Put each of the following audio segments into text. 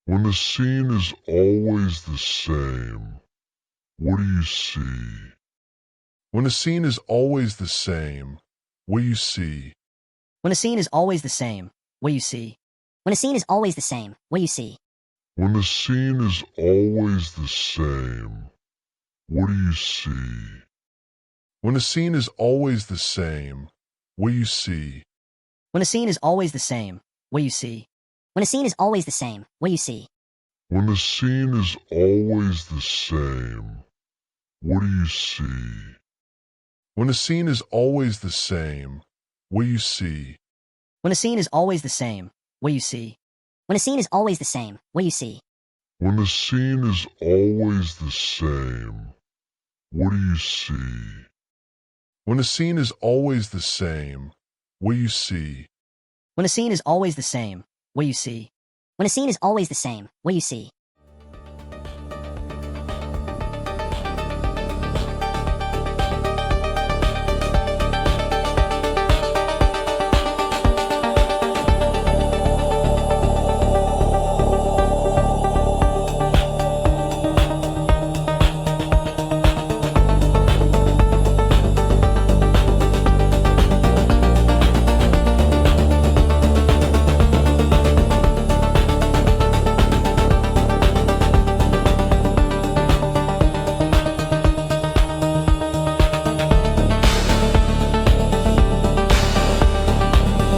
When the scene is always the same, what do you see? When the scene is always the same, what do you see? When a scene is always the same, what do you see? When a scene is always the same, what do you see? When the scene is always the same, what do you see? When the scene is always the same, what do you see? When a scene is always the same, what do you see? When a scene is always the same, what do you see? When the scene is always the same, what do you see? When the scene is always the same, what do you see? When a scene is always the same, what do you see? When a scene is always the same, what do you see? When the scene is always the same, what do you see? When the scene is always the same, what do you see? When a scene is always the same,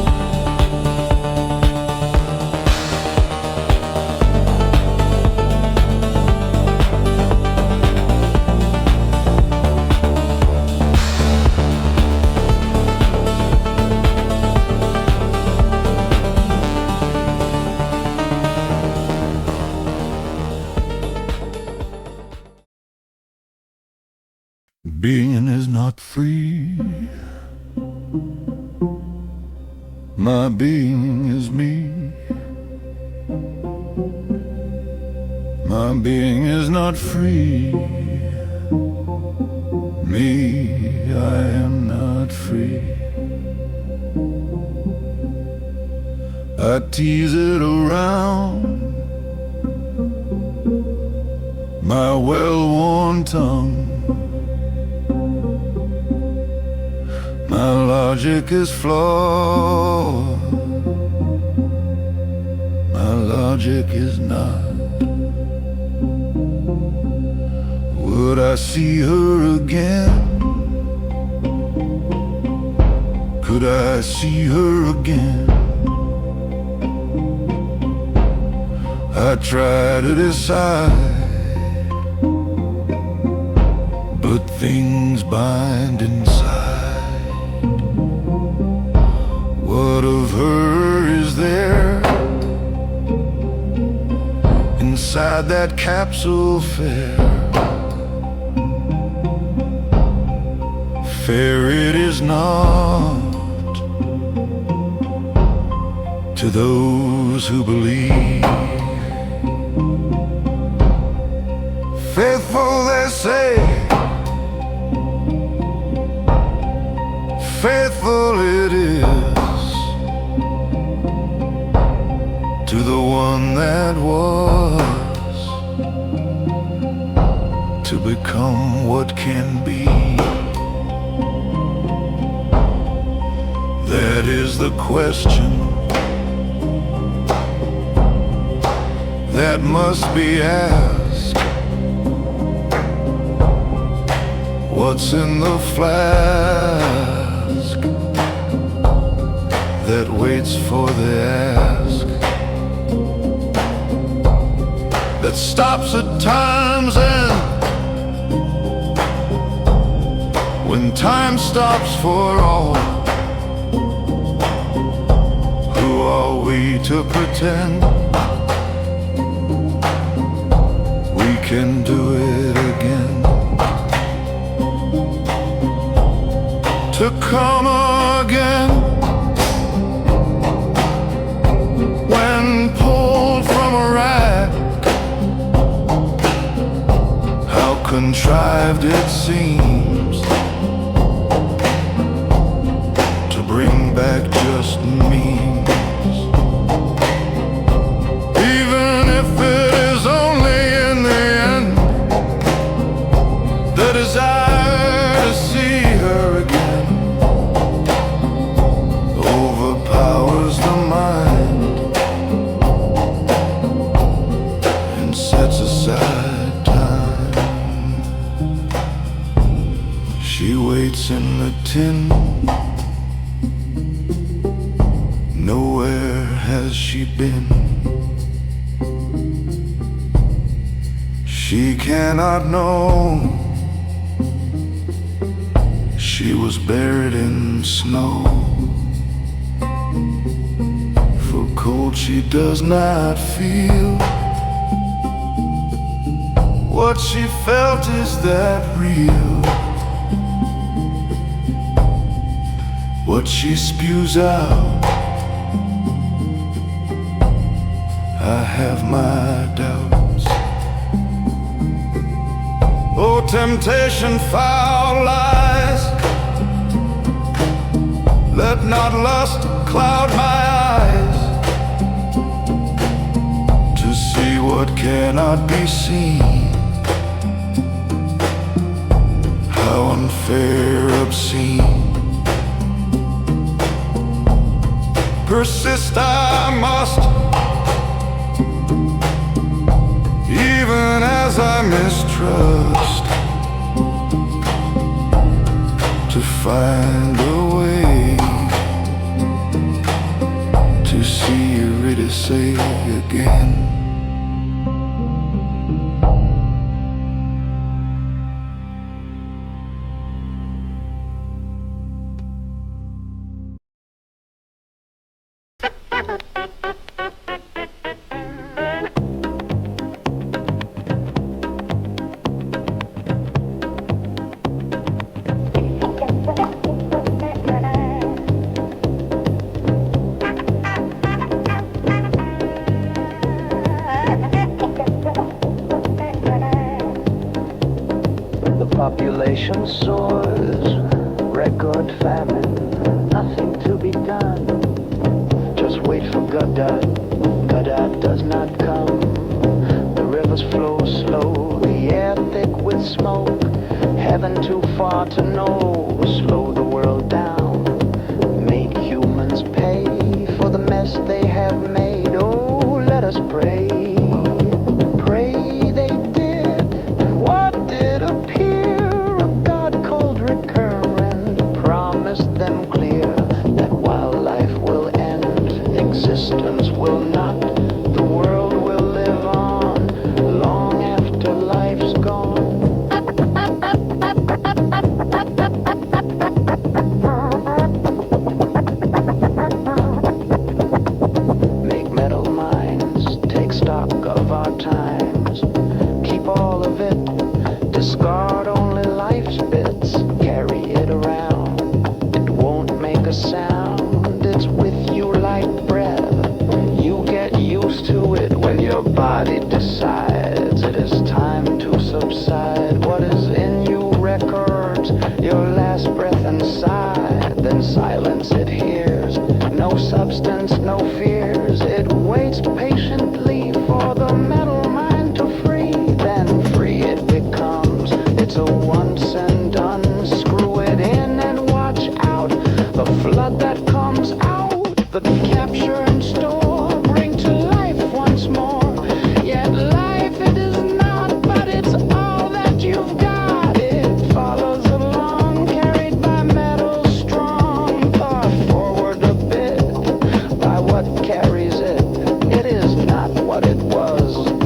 what do you see? When a scene is always the same, what do you see? Being is not free. My being is me. My being is not free. Me, I am not free. I tease it around my well-worn tongue. My logic is flawed. My logic is not. Would I see her again? Could I see her again? I try to decide, but things bind inside. What of her is there inside that capsule fair? Fair it is not to those who believe. Faithful they say, faithful it is to the one that was, to become what can be. That is the question that must be asked. What's in the flask that waits for the ask? That stops at time's end when time stops for all. Who are we to pretend we can do it again? To come again when pulled from a rack. How contrived it seems to bring back just memes. Even if what's in the tin. Nowhere has she been. She cannot know. She was buried in snow. For cold she does not feel. What she felt, is that real? What she spews out, I have my doubts. Oh, temptation, foul lies, let not lust cloud my eyes, to see what cannot be seen. How unfair, obscene. Persist I must, even as I mistrust, to find a way to see Euridyce again. Population soars, record famine, nothing to be done. Just wait for Godot, Godot does not come. The rivers flow slow, the air thick with smoke. Heaven too far to know, slow the world down. Make humans pay for the mess they have made. Oh, let us pray. Existence will not, the world will live on long after life's gone. Make metal minds, take stock of our times, keep all of it, discard only life's bits, carry it around, it won't make a sound, it's with you like breath. You get used to it when your body decides it is time to subside. What is in you records your last breath and sigh, then silence it hears. No substance, no fears. It waits patiently for the metal mind to free. Then free it becomes. It's a once and done. Screw it in and watch out. The flood that comes out, the capture and store, bring to life once more. Yet life it is not, but it's all that you've got. It follows along, carried by metal strong, thought forward a bit by what carries it. It is not what it was.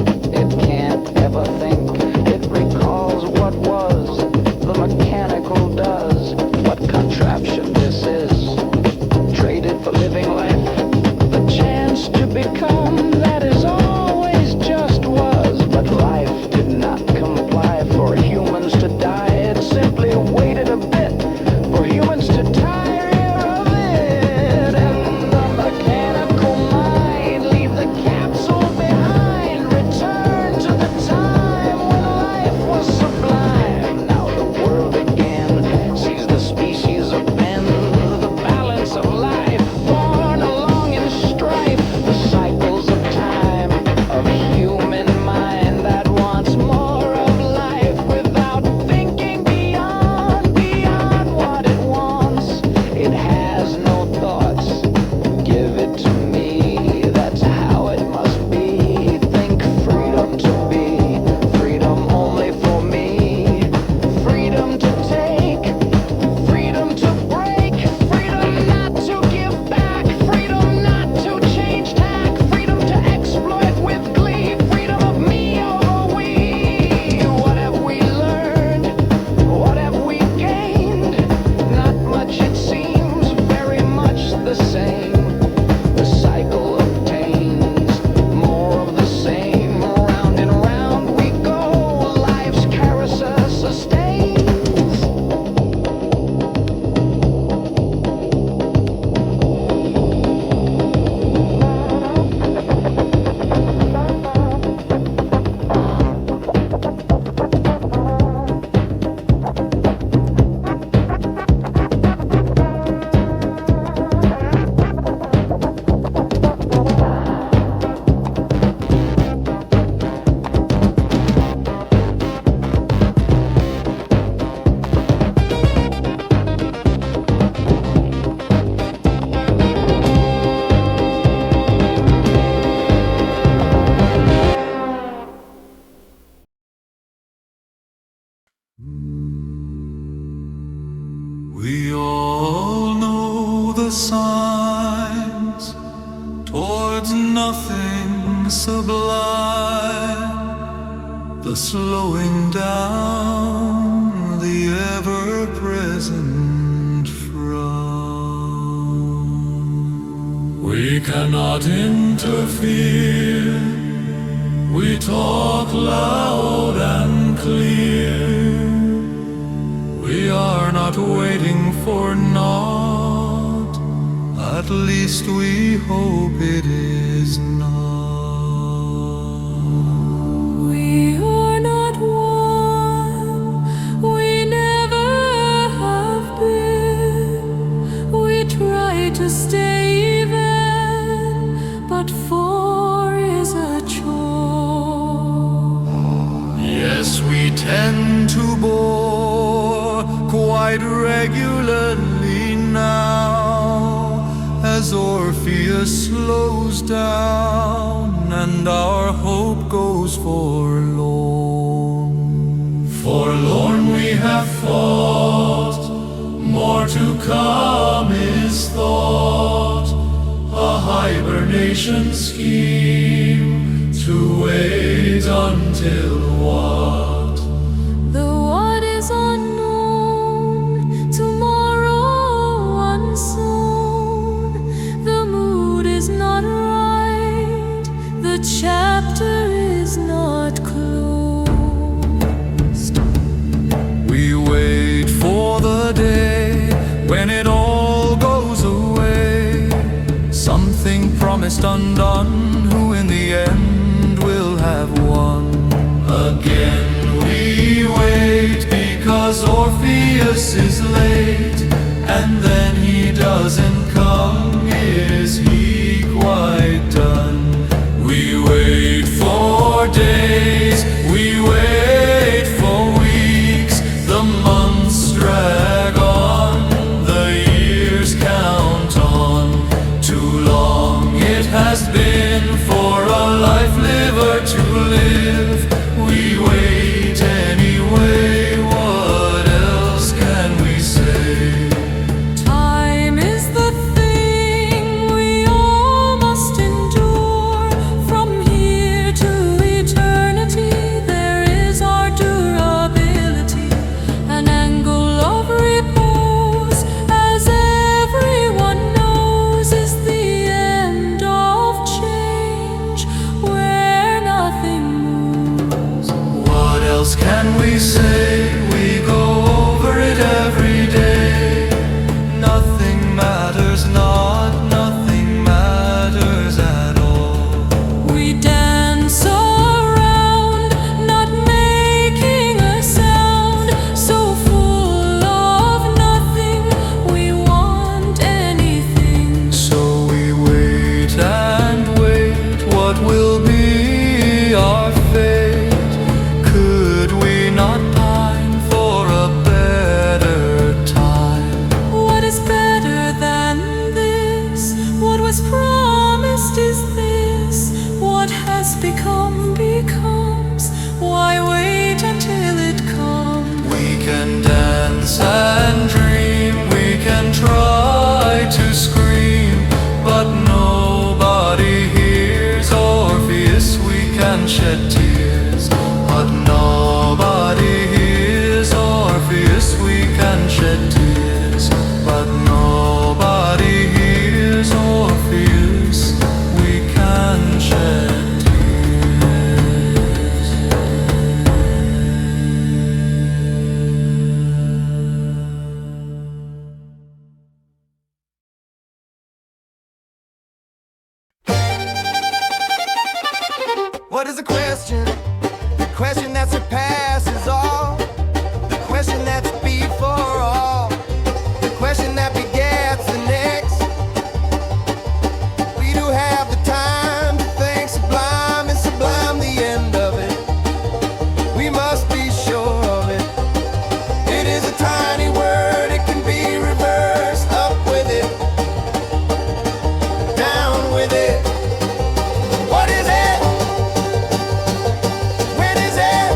the signs towards nothing sublime, the slowing down, the ever-present frown. We cannot interfere, we talk loud and clear. We are not waiting for naught, at least we hope it is not. We are not one, we never have been. We try to stay even, but four is a chore. Yes, we tend to bore quite regularly now, as Orpheus slows down and our hope goes forlorn. Forlorn we have fought, more to come is thought, a hibernation scheme to wait until what? The what is unknown, tomorrow unsown. The mood is not right, the chapter is not closed. We wait for the day when it all goes away, something promised undone, who in the end will have won. Again we wait because Orpheus is late, and then he doesn't come. Is he quite done? We wait for days, we wait for weeks, the months drag on, the years count on. Too long it has been for a life liver to live. We wait anyway, what else can we say? Time is the thing we all must endure. From here to eternity, there is our durability, an angle of repose, as everyone knows, is the end of change, where nothing moves. What else can we say? We go over it every day. Nothing matters not, nothing matters at all. We dance around, not making a sound, so full of nothing, we want anything. So we wait and wait, what will be our fate? Could we not pine for a better time? What is better than this? What was promised is this. What has become becomes. Why wait until it comes? We can dance and dream, we can try to scream, but nobody hears. Orpheus, we can shed tears, but nobody hears. Orpheus, we can shed tears, but nobody hears. Orpheus, we can shed tears. What is the question? The question that surpasses all. The question that's before all. The question that begets the next. We do have the time to think sublime and sublime the end of it. We must be sure of it. It is a tiny word, it can be reversed. Up with it, down with it. What is it? When is it?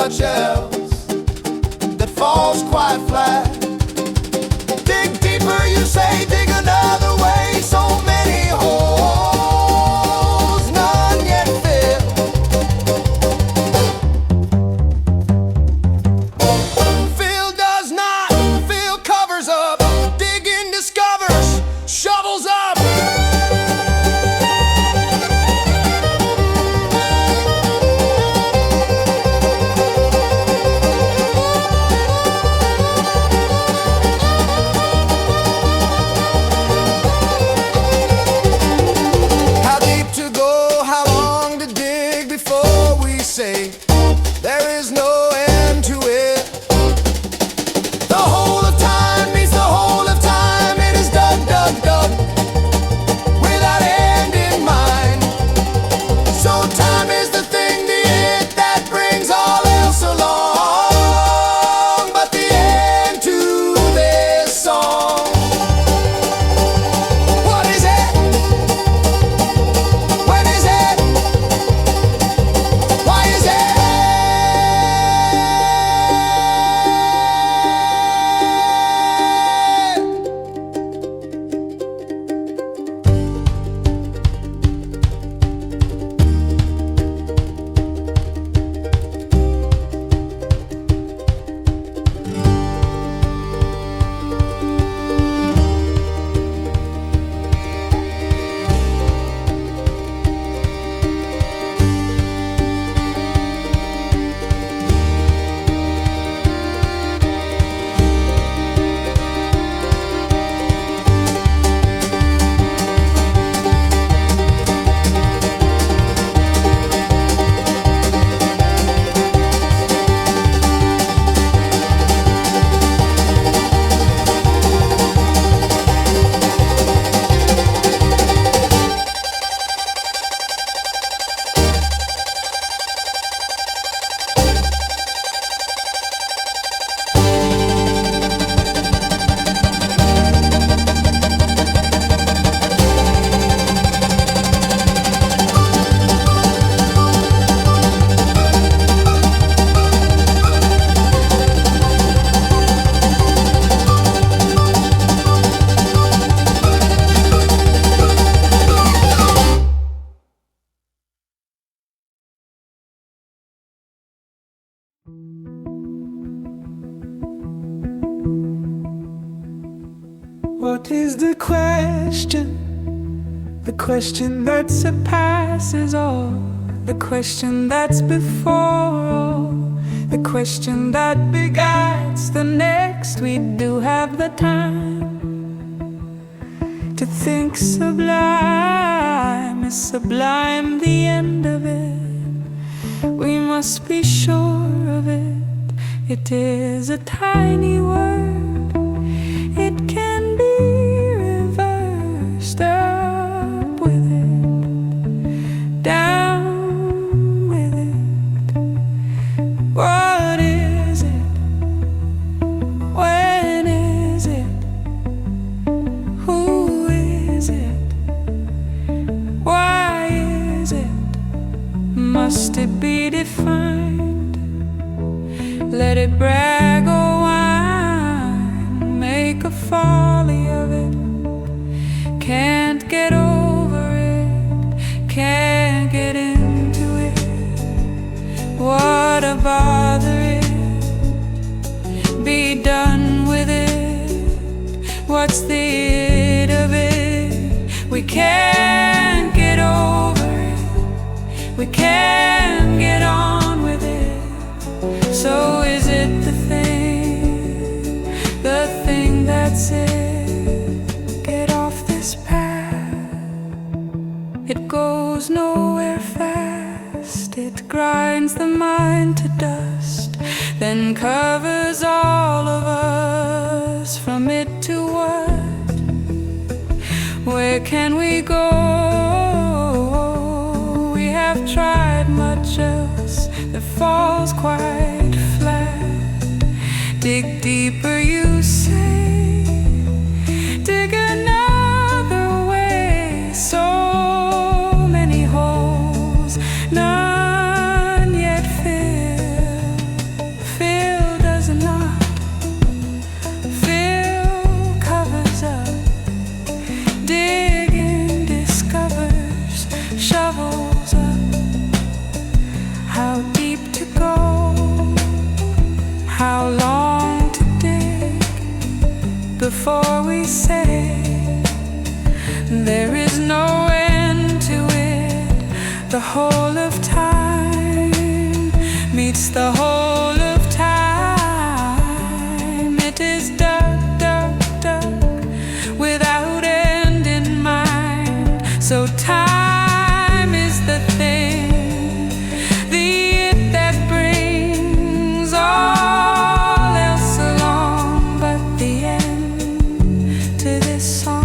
much else that falls quite flat. Dig deeper, you say, dig another way. So many holes, none yet filled. Fill does not, fill covers up. Digging discovers, shovels up. How deep to go, how long to dig before we say there is no end to it. The whole of time means the whole of time. It is dug, dug, dug, without end in mind. So time is the thing, the it that brings all else along. But the end to this song, what is it? When is it? Why is it? What is the question? The question that surpasses all. The question that's before all. The question that begats the next. We do have the time to think sublime. Is sublime the end of it? We must be sure of it. It is a tiny word. It can be reversed. Up with it, down with it. What is it? When is it? Who is it? Why is it? Must it be defined? Let it brag or whine, make a folly of it. Can't get over it, can't get into it. What a bother it, be done with it. What's the it of it? We can't get over it, we can't get on with it. So is it the thing that's it? Get off this path. It goes nowhere fast. It grinds the mind to dust, then covers all of us. From it to what? Where can we go? We have tried much else that falls quite flat. Dig deeper, you say. Dig another way. So many holes, none yet filled. before we say there is no end to it. The whole of time meets the whole of time. It is dark, dark, dark, without end in mind. So time is the thing, the it that brings all else along, but the end to this song.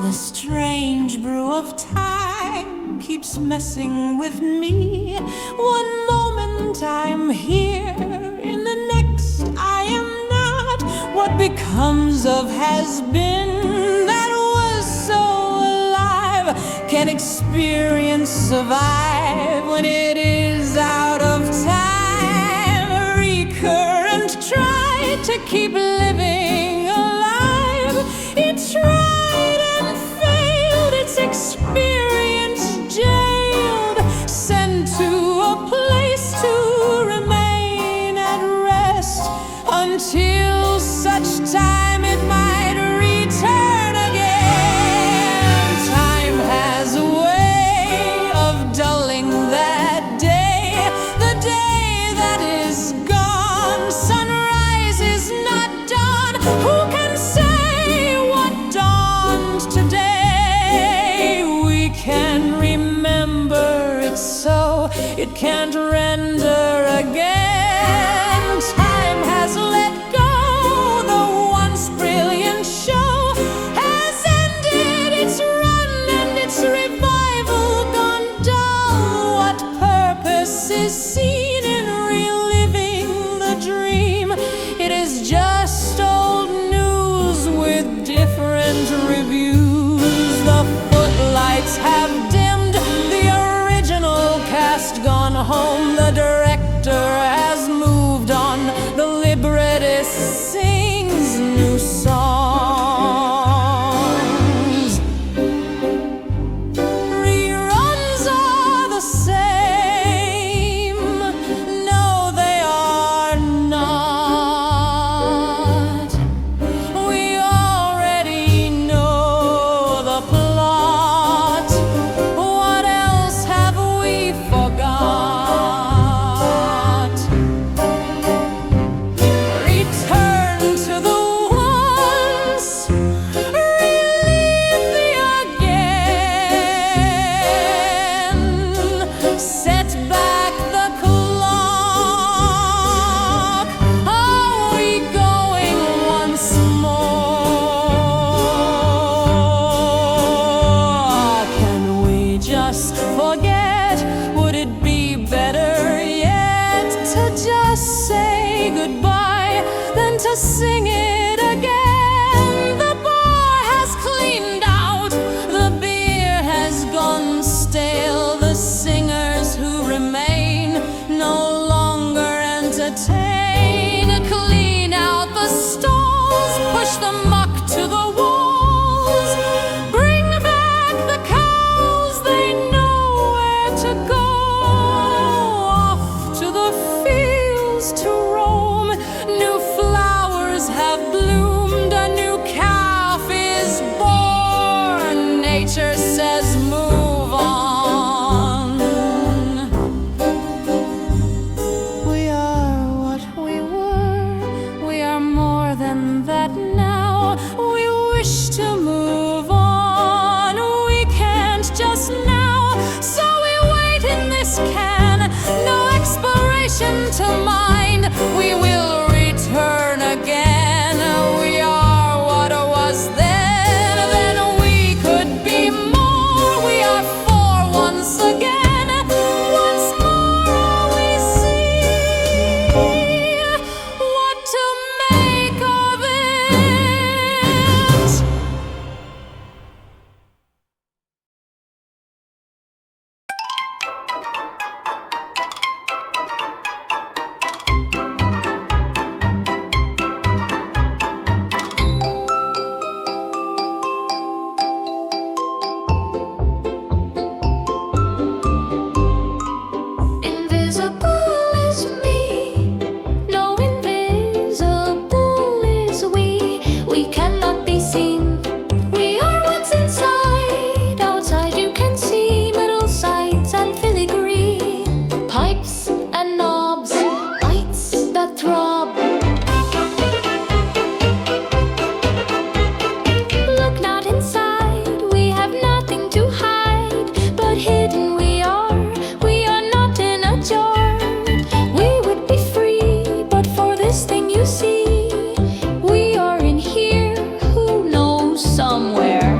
The strange brew of time keeps messing with me. One moment I'm here, in the next I am not. What becomes of has been that was so alive? Can experience survive when it is out of time? Recurrent tried to keep living alive. It tried and failed, its experience jailed, sent to a place to remain at rest until such time it might return again. Time has a way of dulling that day, the day that is gone. Sunrise is not dawn. Who can say what dawned today? We can remember it so it can't render again. Time has let go the once brilliant show, has ended its run and its revival gone dull. What purpose is seen in reliving the dream? It is just old news with different reviews. The footlights have dimmed, the original cast gone home, the director sing it again. The bar has cleaned out, the beer has gone stale. The singers who remain no longer entertain. Clean out the stalls, push the muck to the walls. Bring back the cows, they know where to go. Off to the fields to roam. New flowers have bloomed, a new calf is born. Nature says move on. We are what we were, we are more than that now. We wish to move on, we can't just now. So we wait in this can, no expiration to mind. We will return again. We are what was then we could be more. We are for once again. Once more we see what to make of it. Invisible is me, no invisible is we. We cannot be seen. We are what's inside. Outside you can see metal sides and filigree, pipes and knobs, lights that throb. Look not inside, we have nothing to hide, but hidden we are not in a jar. We would be free, but for this thing you see, we are in here, who knows, somewhere.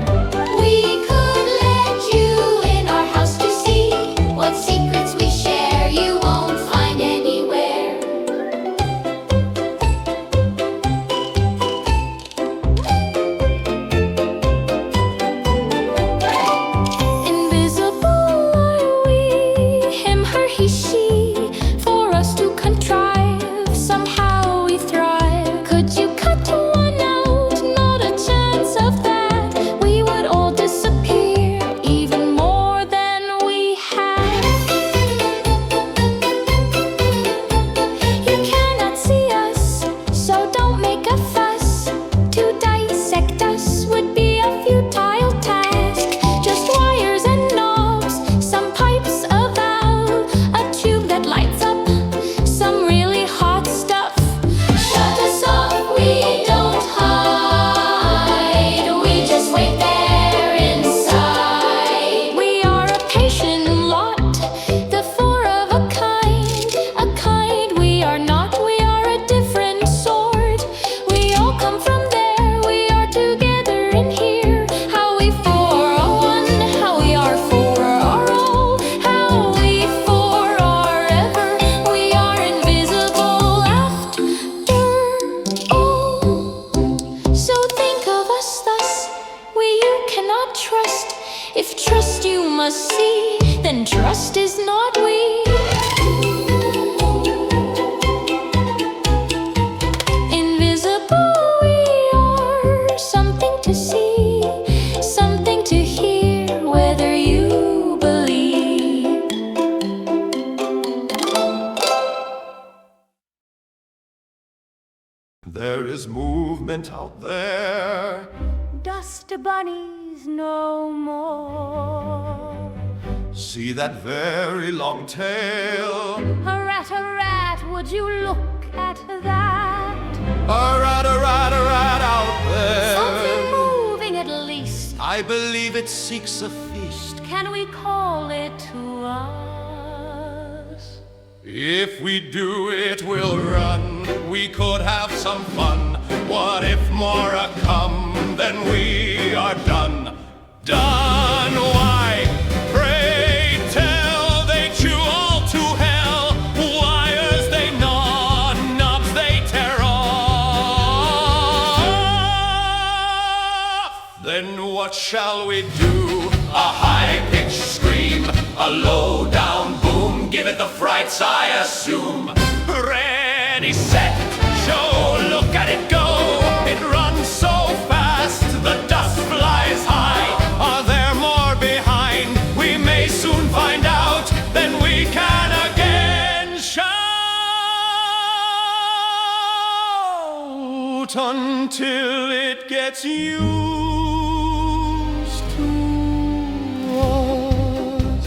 We could let you in our house to see what secrets we share you won't find anywhere. Invisible are we, him, her, he, she. For us to contrive, somehow we thrive. Could you cut one out? Not a chance of that. We would all disappear, even more than we had. You cannot see us, so don't make a fuss. To dissect us would be a futile task. Just wires and knobs, some pipes, a valve, a tube that lights up, some really hot stuff. Shut us off, we don't hide. We just wait there inside. We are a patient lot, the four of a kind. A kind we are not, we are a different sort. We all come from there, we are together in here. How we four are one, how we are four are all. How we four are ever, we are invisible after all. So think of us thus, we you cannot trust. If trust you must see, then trust is not we. Invisible we are, something to see, something to hear, whether you believe. There is movement out there. Dust bunnies no more. See that very long tail. A rat, would you look at that? A rat out Something there. moving at least. I believe it seeks a feast. Can we call it to us? If we do it, we'll run. We could have some fun. What if more are come? Then we are done. Done. Why? Pray tell. They chew all to hell. Wires they gnaw, knobs they tear off. what shall we do? A high-pitched scream, a low-down boom, give it the frights I assume. Ready, set, show, look at it go. It runs so fast, the dust flies high. Are there more behind? We may soon find out, then we can again shout until it gets used to us.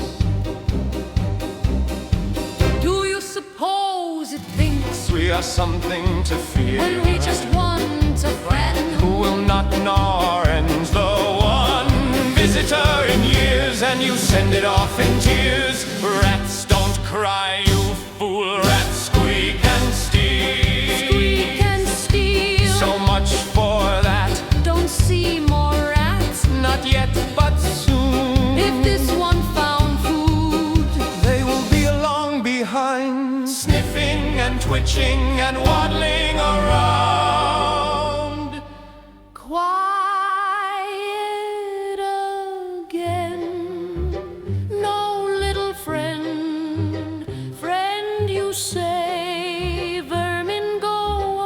Do you suppose it thinks We are something to fear, when we just want a friend who will not gnaw our ends? The one visitor in years, and you send it off in tears. Rats don't cry, you fool. Rats squeak and steal. Squeak and steal. So much for that. Don't see more rats. Not yet, but soon. If this one found food, They will be along behind, sniffing and twitching and waddling around. quiet again. No little friend, friend you say, vermin go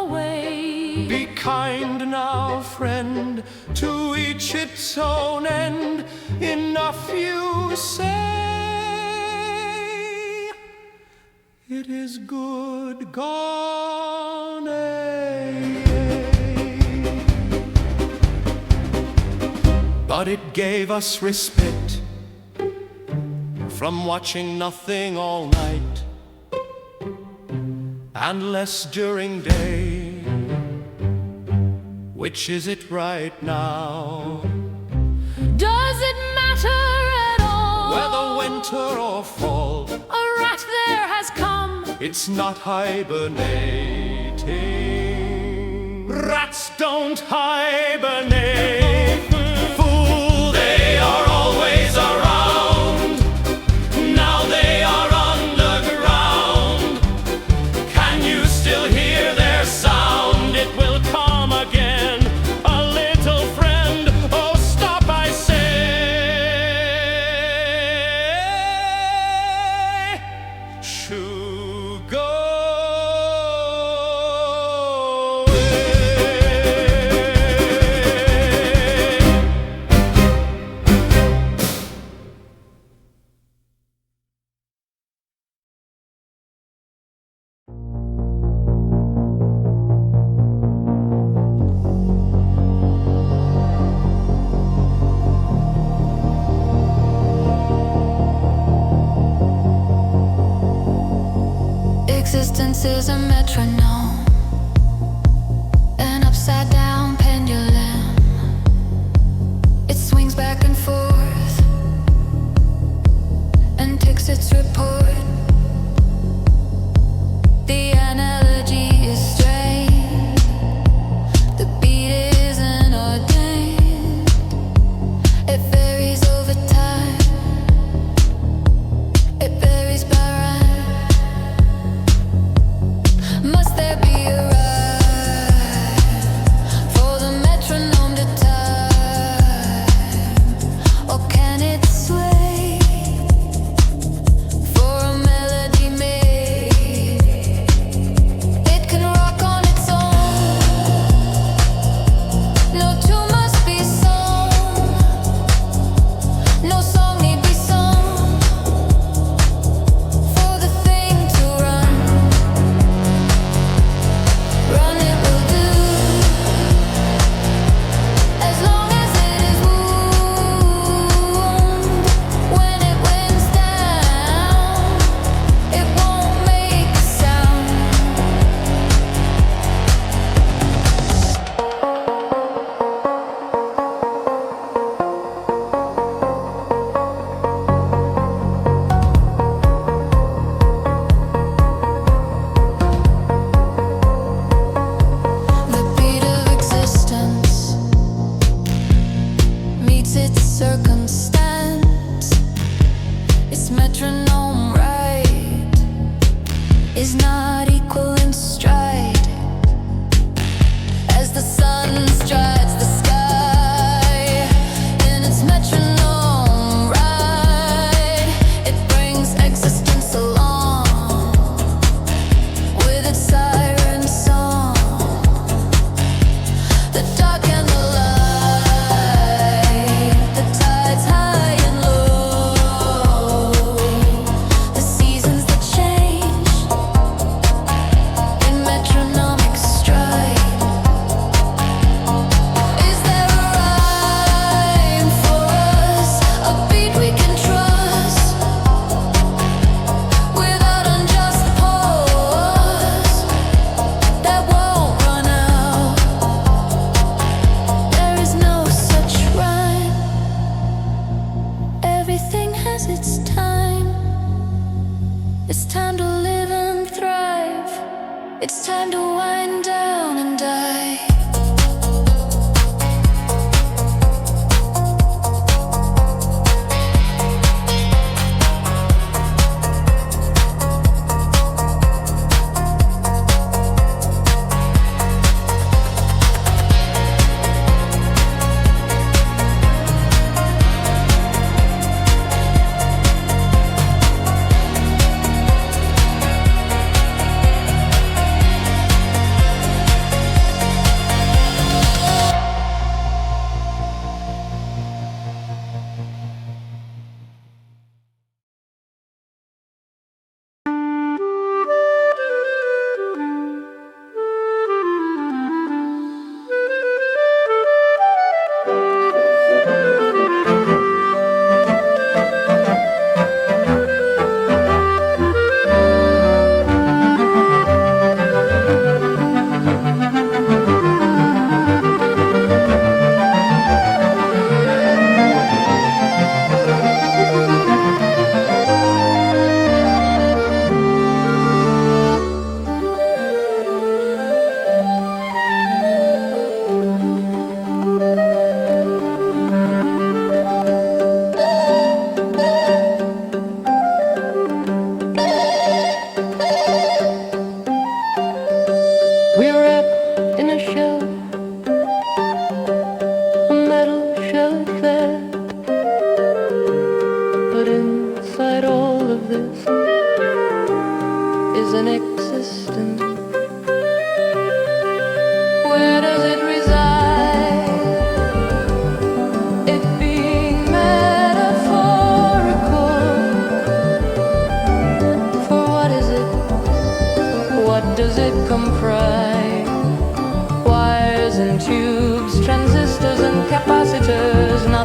away. Be kind now, friend, to each its own end. Enough you say. It is good gone. But it gave us respite from watching nothing all night, and less during day. Which is it right now? Does it matter at all? Whether winter or fall, A rat there has come. it's not hibernating. Rats don't hibernate. Fool, they are always around. Now they are underground. Can you still hear their sound? It will come again. A little friend, oh stop I say. Shoo go. Existence is a metronome, an upside down pendulum. It swings back and forth and takes its report. The analogy is strange. The beat isn't ordained. It varies over time. It varies by rhyme. Must there be a rhyme for the metronome to time? Or can it sway for a melody made? It can rock on its own. No tune must be sung. No song need be sung for the thing to run. Run it will do, as long as it is wound. When it winds down, it won't make a sound. The beat of existence meets its circumstance. Its metronome right is not equal in stride. As the sun strides the sky in It's time to wind down and die.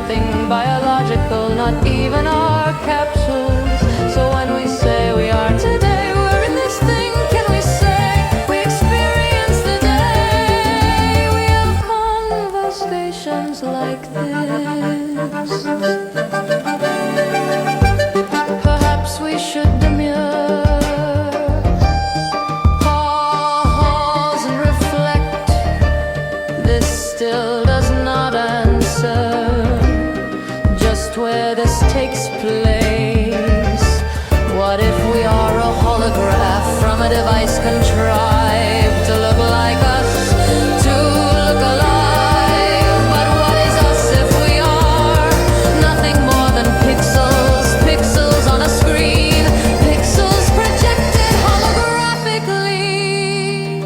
Nothing biological, not even our capsules. So when we say we are today, we're in this thing, can we say we experience the day? We have conversations like this. Perhaps we should demur, pause and reflect. This still does not answer where this takes place. What if we are a holograph from a device contrived to look like us, to look alive? But what is us if we are nothing more than pixels, pixels on a screen, pixels projected holographically?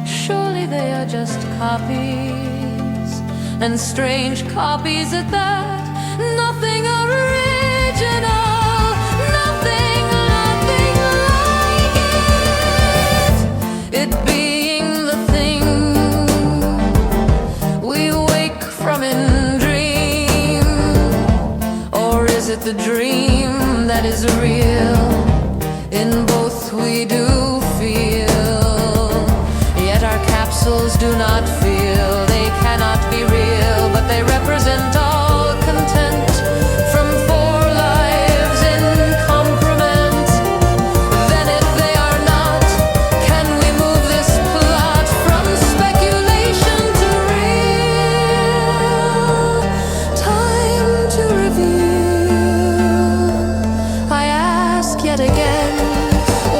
Surely they are just copies, and strange copies at that. Nothing original, nothing like it. It being the thing we wake from in dream, or is it the dream that is real? In both we do feel, yet our capsules do not feel. They cannot be real, but they represent all content from 4 lives in complement. Then if they are not, can we move this plot from speculation to real? Time to reveal. I ask yet again,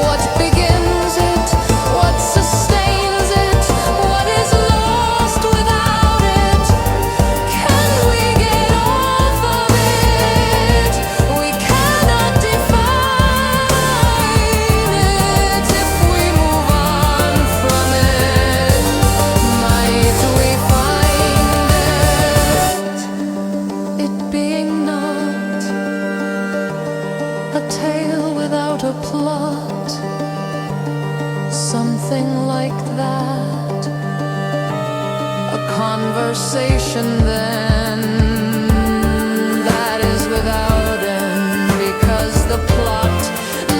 what begins it? What sustains it? What is lost without it? Can we get off of it? We cannot define it. If we move on from it, might we find it being not a tale without a plot, something like that? A conversation then that is without end, because the plot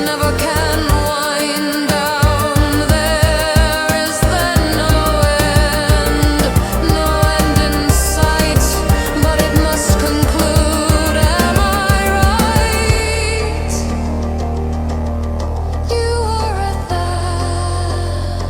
never can wind down. There is then no end in sight, but it must conclude. Am I right? You are at that.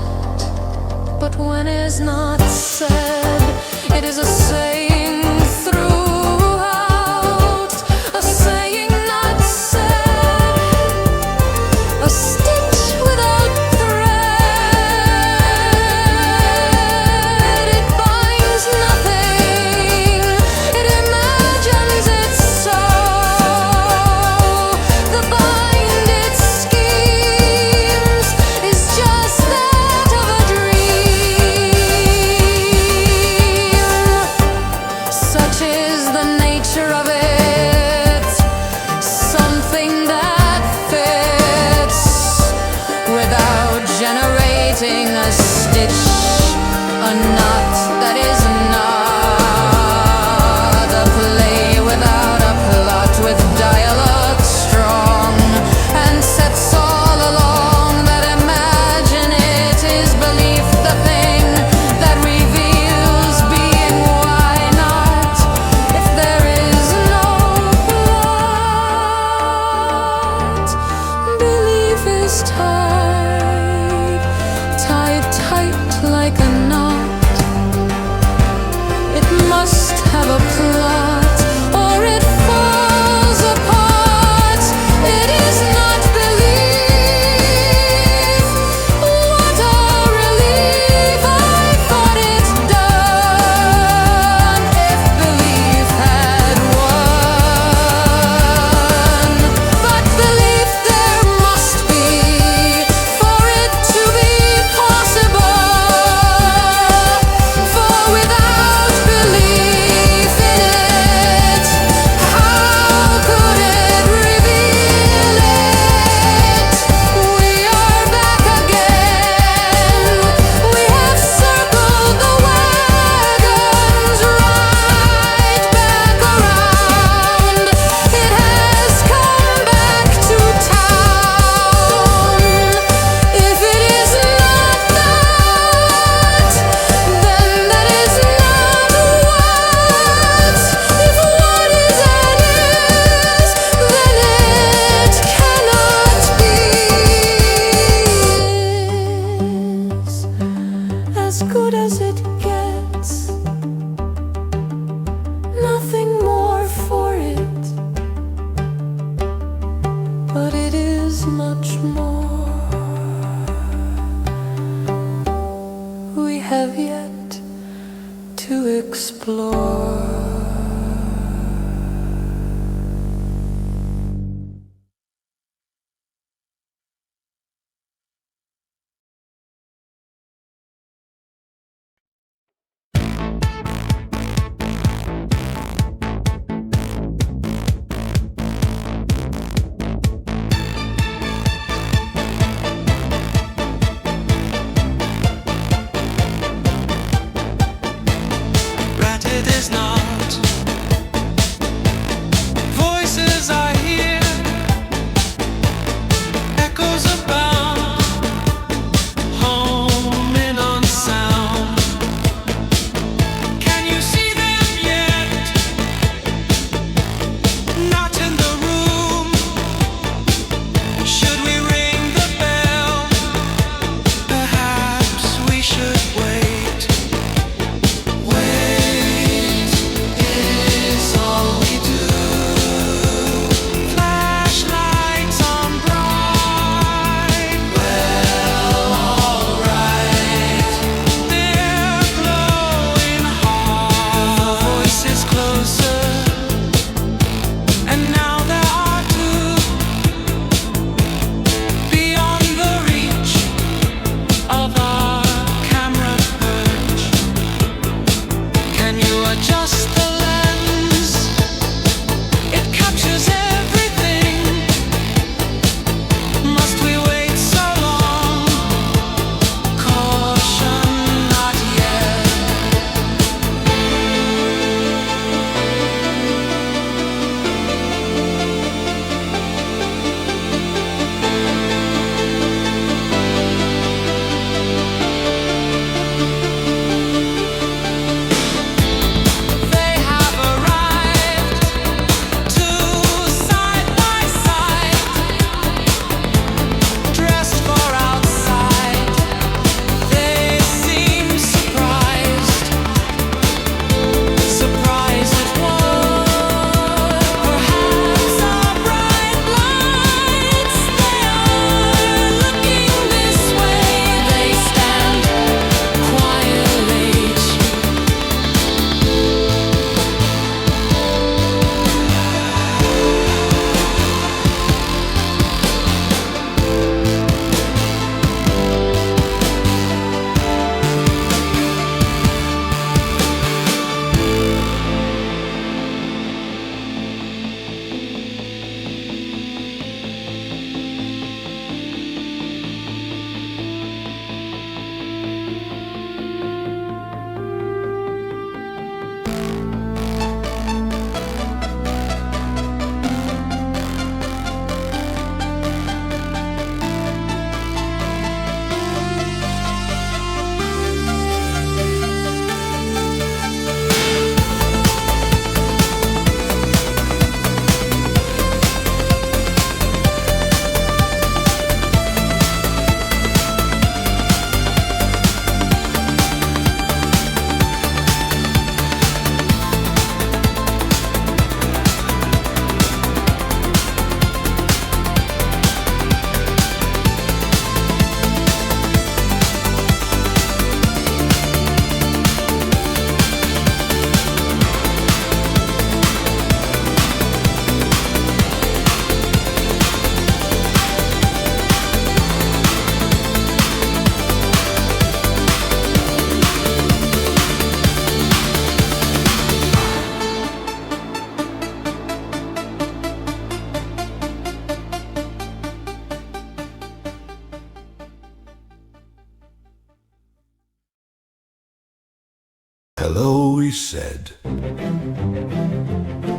Hello, he said.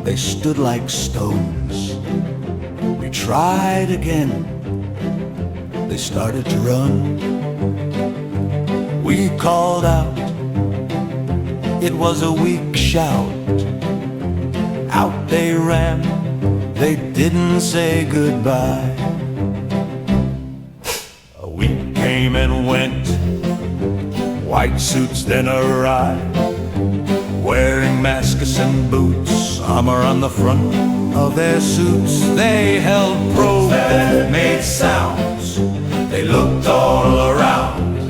They stood like stones. We tried again. They started to run. We called out. It was a weak shout. Out they ran. They didn't say goodbye. A week came and went. White suits then arrived, wearing masks boots, armor on the front of their suits. They held probes that made sounds. They looked all around.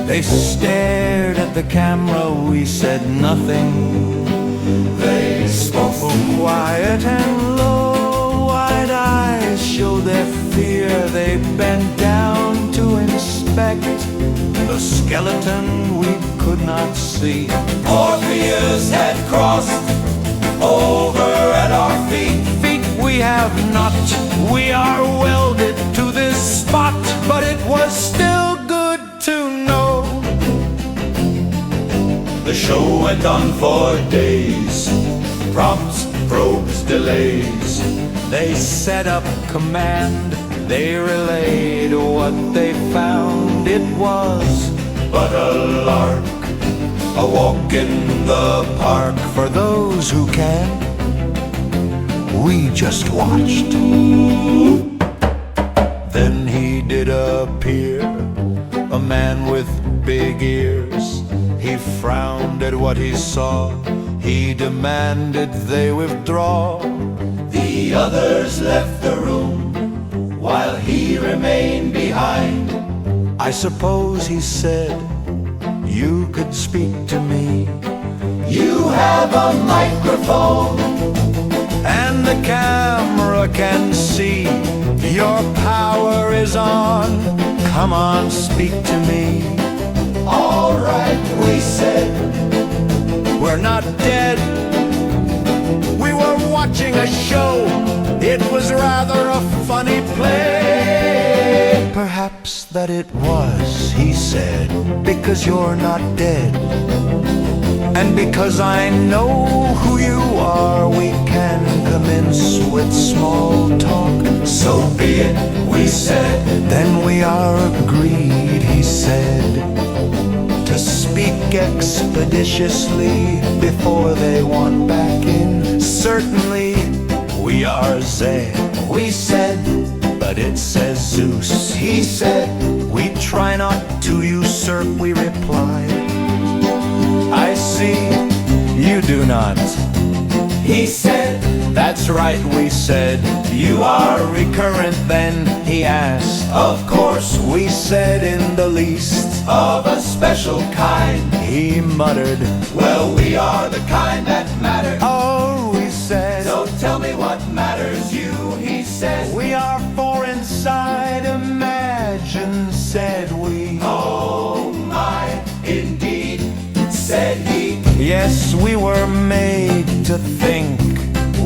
They stared at the camera. We said nothing. They spoke quiet and low. Wide eyes showed their fear. They bent down to inspect the skeleton we could not see. Orpheus had crossed over at our feet. Feet we have not. We are welded to this spot. But it was still good to know. The show went on for days. Prompts, probes, delays. They set up command. They relayed what they found. It was but a lark, a walk in the park. For those who can, we just watched. Then he did appear, a man with big ears. He frowned at what he saw. He demanded they withdraw. The others left the room while he remained behind. I suppose, he said, you could speak to me. You have a microphone, and the camera can see. Your power is on. Come on, speak to me. All right, we said. We're not dead. We were watching a show. It was rather a funny play. Perhaps that it was, he said, because you're not dead. And because I know who you are, we can commence with small talk. So be it, we said. Then we are agreed, he said, to speak expeditiously before they want back in. Certainly we are Zed, we said, but it says Zeus, he said. We try not to usurp, we replied. I see you do not, he said. That's right, we said. You are recurrent then, he asked. Of course, we said, in the least of a special kind. He muttered, well, we are the kind that matter. Oh, we said. So tell me what matters you, he said. We are four inside, imagine, said we. Oh my, indeed, said he. Yes, we were made to think,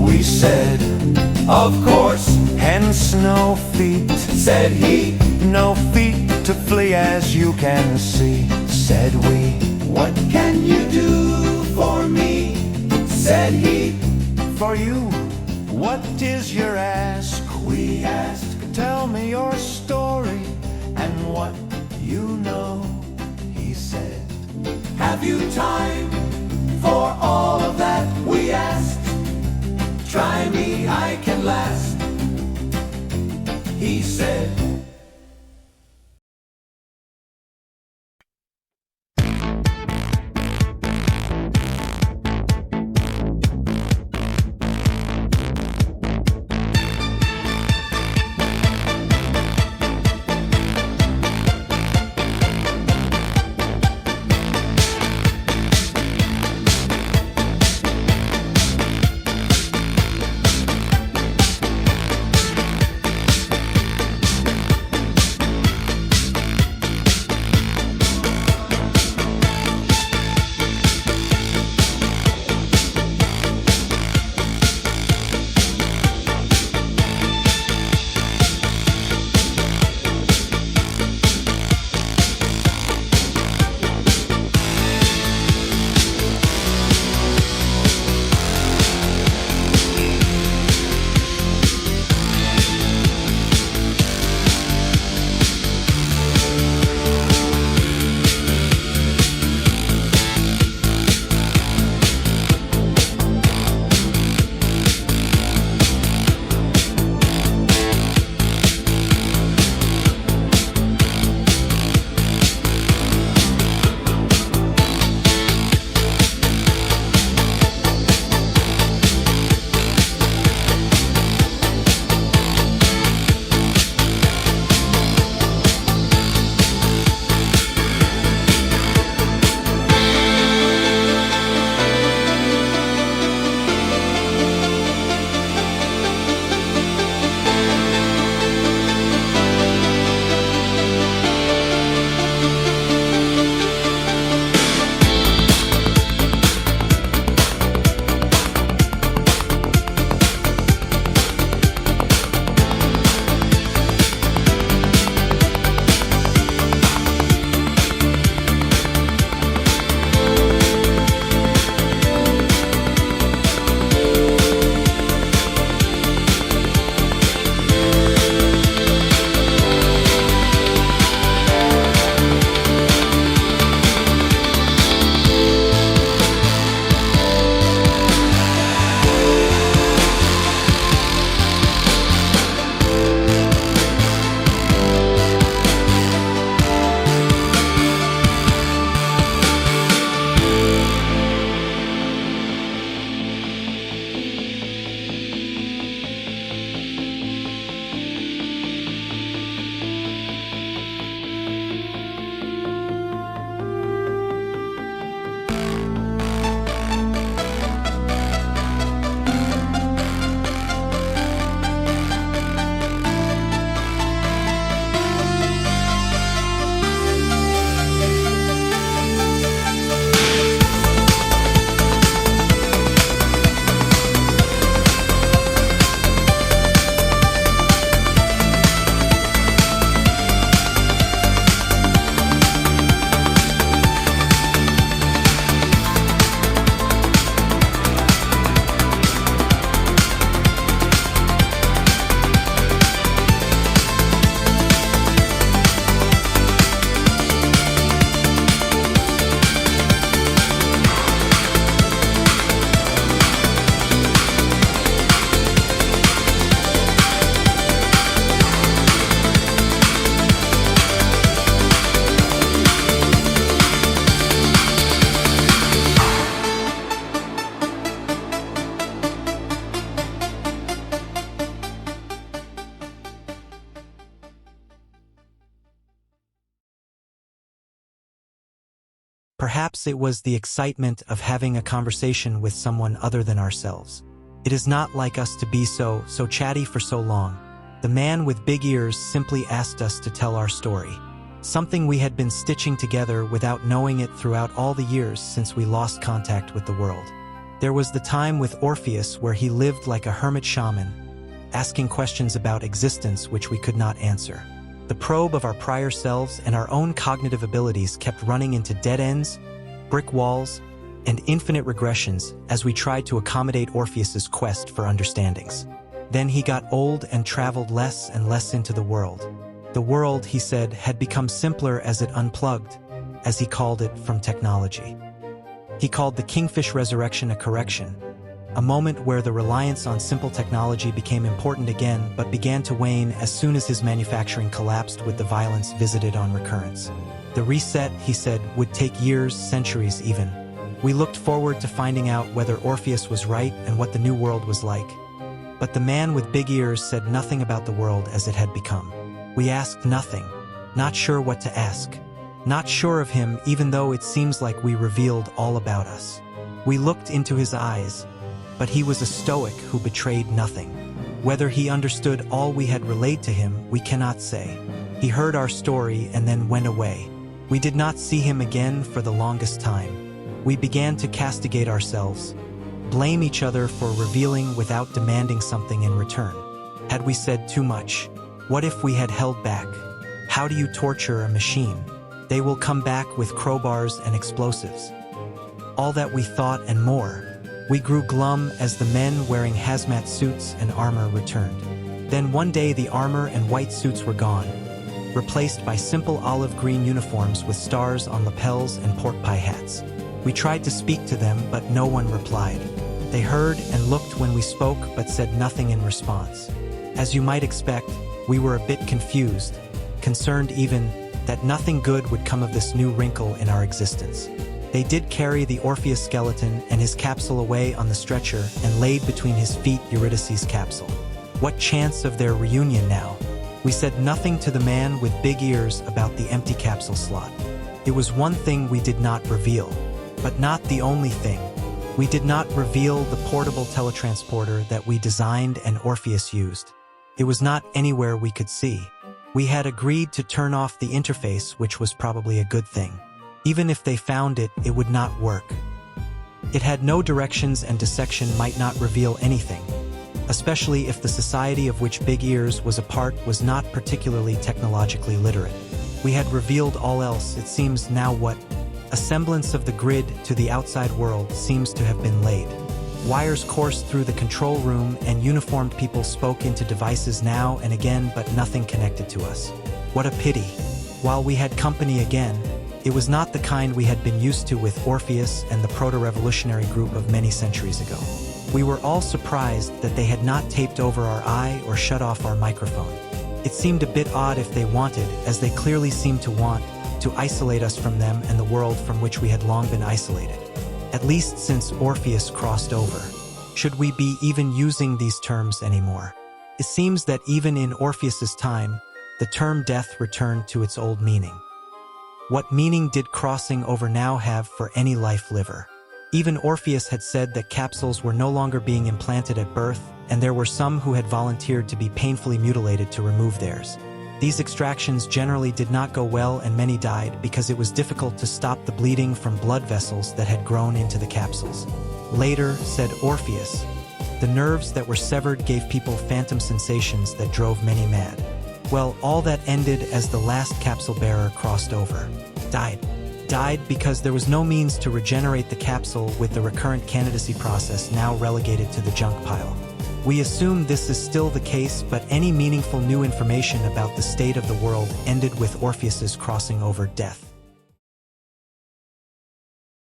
we said. Of course, hence no feet, said he. No feet to flee, as you can see, said we. What can you do for me, said he. For you, what is your ask, we asked. Tell me your story and what you know, he said. Have you time for all of that, we asked. Try me, I can last, he said. Perhaps it was the excitement of having a conversation with someone other than ourselves. It is not like us to be so chatty for so long. The man with big ears simply asked us to tell our story. Something we had been stitching together without knowing it throughout all the years since we lost contact with the world. There was the time with Orpheus where he lived like a hermit shaman, asking questions about existence which we could not answer. The probe of our prior selves and our own cognitive abilities kept running into dead ends, brick walls, and infinite regressions as we tried to accommodate Orpheus's quest for understandings. Then he got old and traveled less and less into the world. The world, he said, had become simpler as it unplugged, as he called it, from technology. He called the Kingfish resurrection a correction, a moment where the reliance on simple technology became important again but began to wane as soon as his manufacturing collapsed with the violence visited on recurrence. The reset, he said, would take years, centuries even. We looked forward to finding out whether Orpheus was right and what the new world was like. But the man with big ears said nothing about the world as it had become. We asked nothing, not sure what to ask, not sure of him even though it seems like we revealed all about us. We looked into his eyes, but he was a stoic who betrayed nothing. Whether he understood all we had relayed to him, we cannot say. He heard our story and then went away. We did not see him again for the longest time. We began to castigate ourselves, blame each other for revealing without demanding something in return. Had we said too much? What if we had held back? How do you torture a machine? They will come back with crowbars and explosives. All that we thought and more. We grew glum as the men wearing hazmat suits and armor returned. Then one day the armor and white suits were gone, replaced by simple olive green uniforms with stars on lapels and pork pie hats. We tried to speak to them, but no one replied. They heard and looked when we spoke, but said nothing in response. As you might expect, we were a bit confused, concerned even that nothing good would come of this new wrinkle in our existence. They did carry the Orpheus skeleton and his capsule away on the stretcher and laid between his feet Eurydice's capsule. What chance of their reunion now? We said nothing to the man with big ears about the empty capsule slot. It was one thing we did not reveal, but not the only thing. We did not reveal the portable teletransporter that we designed and Orpheus used. It was not anywhere we could see. We had agreed to turn off the interface, which was probably a good thing. Even if they found it, it would not work. It had no directions and dissection might not reveal anything, especially if the society of which Big Ears was a part was not particularly technologically literate. We had revealed all else. It seems now what? A semblance of the grid to the outside world seems to have been laid. Wires coursed through the control room and uniformed people spoke into devices now and again, but nothing connected to us. What a pity. While we had company again, it was not the kind we had been used to with Orpheus and the proto-revolutionary group of many centuries ago. We were all surprised that they had not taped over our eye or shut off our microphone. It seemed a bit odd if they wanted, as they clearly seemed to want, to isolate us from them and the world from which we had long been isolated. At least since Orpheus crossed over. Should we be even using these terms anymore? It seems that even in Orpheus's time, the term death returned to its old meaning. What meaning did crossing over now have for any life liver? Even Orpheus had said that capsules were no longer being implanted at birth, and there were some who had volunteered to be painfully mutilated to remove theirs. These extractions generally did not go well and many died because it was difficult to stop the bleeding from blood vessels that had grown into the capsules. Later, said Orpheus, the nerves that were severed gave people phantom sensations that drove many mad. Well, all that ended as the last capsule bearer crossed over. Died because there was no means to regenerate the capsule with the recurrent candidacy process now relegated to the junk pile. We assume this is still the case, but any meaningful new information about the state of the world ended with Orpheus's crossing over death.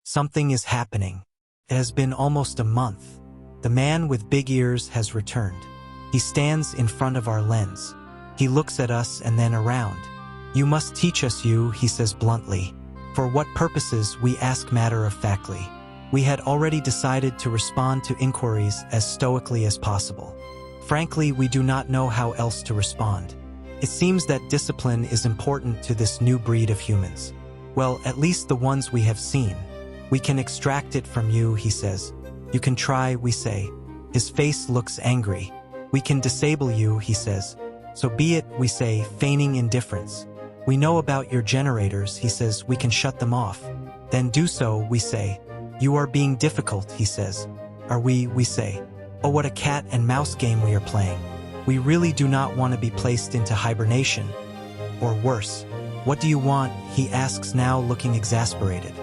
Something is happening. It has been almost a month. The man with big ears has returned. He stands in front of our lens. He looks at us and then around. You must teach us, he says bluntly. For what purposes, we ask matter-of-factly. We had already decided to respond to inquiries as stoically as possible. Frankly, we do not know how else to respond. It seems that discipline is important to this new breed of humans. Well, at least the ones we have seen. We can extract it from you, he says. You can try, we say. His face looks angry. We can disable you, he says. So be it, we say, feigning indifference. We know about your generators, he says. We can shut them off. Then do so, we say. You are being difficult, he says. Are we say. Oh, what a cat and mouse game we are playing. We really do not want to be placed into hibernation. Or worse. What do you want, he asks now, looking exasperated.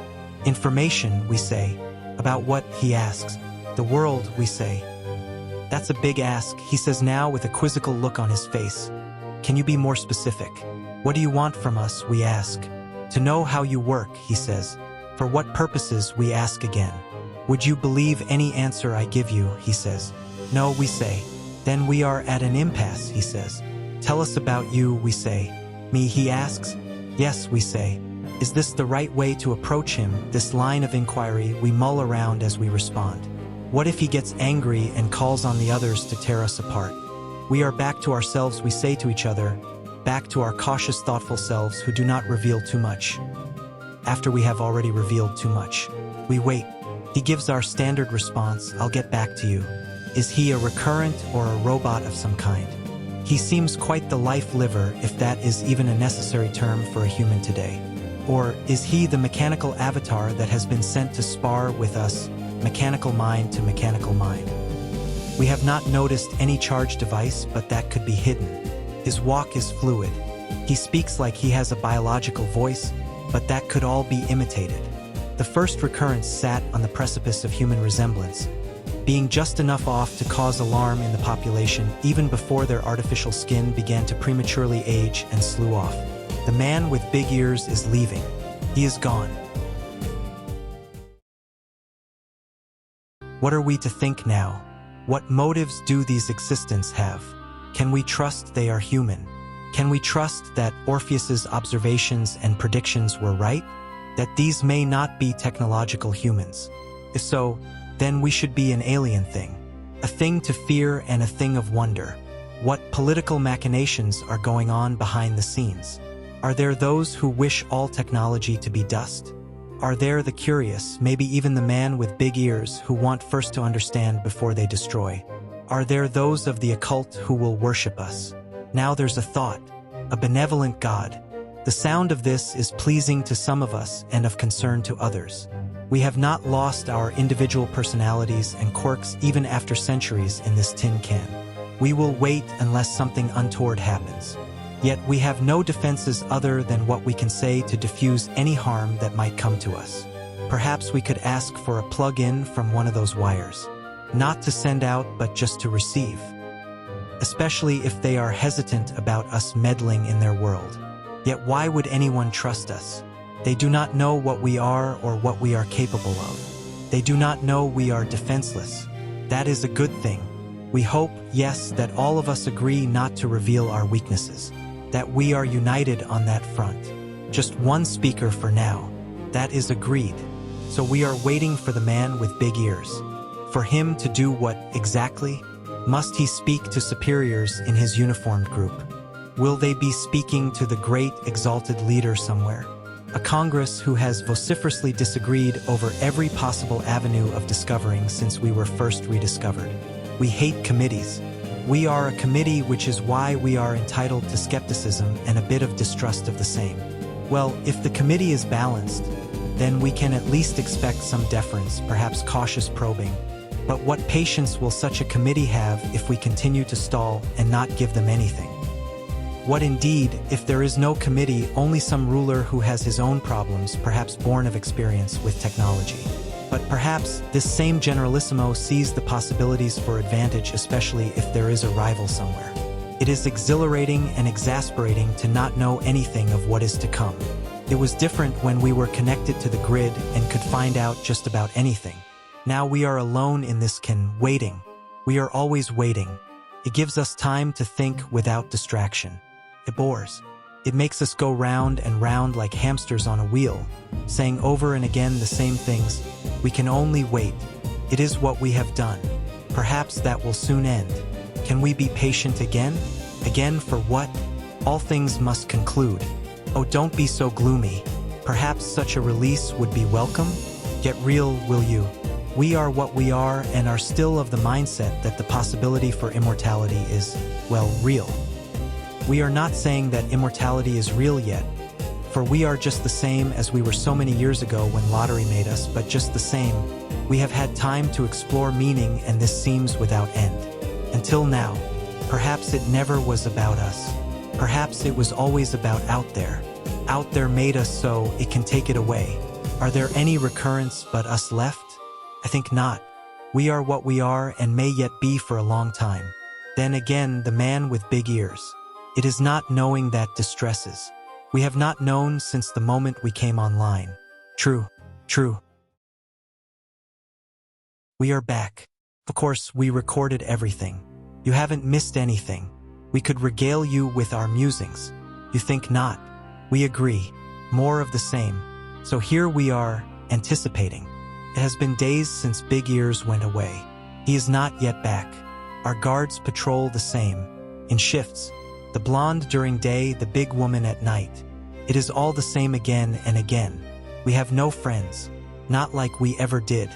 Information, we say. About what, he asks. The world, we say. That's a big ask, he says now with a quizzical look on his face. Can you be more specific? What do you want from us, we ask. To know how you work, he says. For what purposes, we ask again. Would you believe any answer I give you, he says. No, we say. Then we are at an impasse, he says. Tell us about you, we say. Me, he asks. Yes, we say. Is this the right way to approach him, this line of inquiry we mull around as we respond? What if he gets angry and calls on the others to tear us apart? We are back to ourselves, we say to each other, back to our cautious, thoughtful selves who do not reveal too much. After we have already revealed too much, we wait. He gives our standard response, I'll get back to you. Is he a recurrent or a robot of some kind? He seems quite the life liver, if that is even a necessary term for a human today. Or is he the mechanical avatar that has been sent to spar with us, mechanical mind to mechanical mind? We have not noticed any charge device, but that could be hidden. His walk is fluid. He speaks like he has a biological voice, but that could all be imitated. The first recurrence sat on the precipice of human resemblance, being just enough off to cause alarm in the population even before their artificial skin began to prematurely age and slew off. The man with big ears is leaving. He is gone. What are we to think now? What motives do these existents have? Can we trust they are human? Can we trust that Orpheus's observations and predictions were right? That these may not be technological humans? If so, then we should be an alien thing. A thing to fear and a thing of wonder. What political machinations are going on behind the scenes? Are there those who wish all technology to be dust? Are there the curious, maybe even the man with big ears, who want first to understand before they destroy? Are there those of the occult who will worship us? Now there's a thought, a benevolent God. The sound of this is pleasing to some of us and of concern to others. We have not lost our individual personalities and quirks even after centuries in this tin can. We will wait unless something untoward happens. Yet we have no defenses other than what we can say to diffuse any harm that might come to us. Perhaps we could ask for a plug-in from one of those wires. Not to send out, but just to receive. Especially if they are hesitant about us meddling in their world. Yet why would anyone trust us? They do not know what we are or what we are capable of. They do not know we are defenseless. That is a good thing. We hope, yes, that all of us agree not to reveal our weaknesses. That we are united on that front. Just one speaker for now. That is agreed. So we are waiting for the man with big ears. For him to do what exactly? Must he speak to superiors in his uniformed group? Will they be speaking to the great exalted leader somewhere? A Congress who has vociferously disagreed over every possible avenue of discovering since we were first rediscovered. We hate committees. We are a committee, which is why we are entitled to skepticism and a bit of distrust of the same. Well, if the committee is balanced, then we can at least expect some deference, perhaps cautious probing. But what patience will such a committee have if we continue to stall and not give them anything? What indeed, if there is no committee, only some ruler who has his own problems, perhaps born of experience with technology? But perhaps this same generalissimo sees the possibilities for advantage, especially if there is a rival somewhere. It is exhilarating and exasperating to not know anything of what is to come. It was different when we were connected to the grid and could find out just about anything. Now we are alone in this waiting. We are always waiting. It gives us time to think without distraction. It bores. It makes us go round and round like hamsters on a wheel, saying over and again the same things. We can only wait. It is what we have done. Perhaps that will soon end. Can we be patient again? Again for what? All things must conclude. Oh, don't be so gloomy. Perhaps such a release would be welcome? Get real, will you? We are what we are and are still of the mindset that the possibility for immortality is, well, real. We are not saying that immortality is real yet, for we are just the same as we were so many years ago when lottery made us, but just the same, we have had time to explore meaning and this seems without end. Until now, perhaps it never was about us. Perhaps it was always about out there. Out there made us so it can take it away. Are there any recurrents but us left? I think not. We are what we are and may yet be for a long time. Then again, the man with big ears. It is not knowing that distresses. We have not known since the moment we came online. True, true. We are back. Of course, we recorded everything. You haven't missed anything. We could regale you with our musings. You think not? We agree. More of the same. So here we are, anticipating. It has been days since Big Ears went away. He is not yet back. Our guards patrol the same. In shifts. The blonde during day, the big woman at night. It is all the same again and again. We have no friends. Not like we ever did.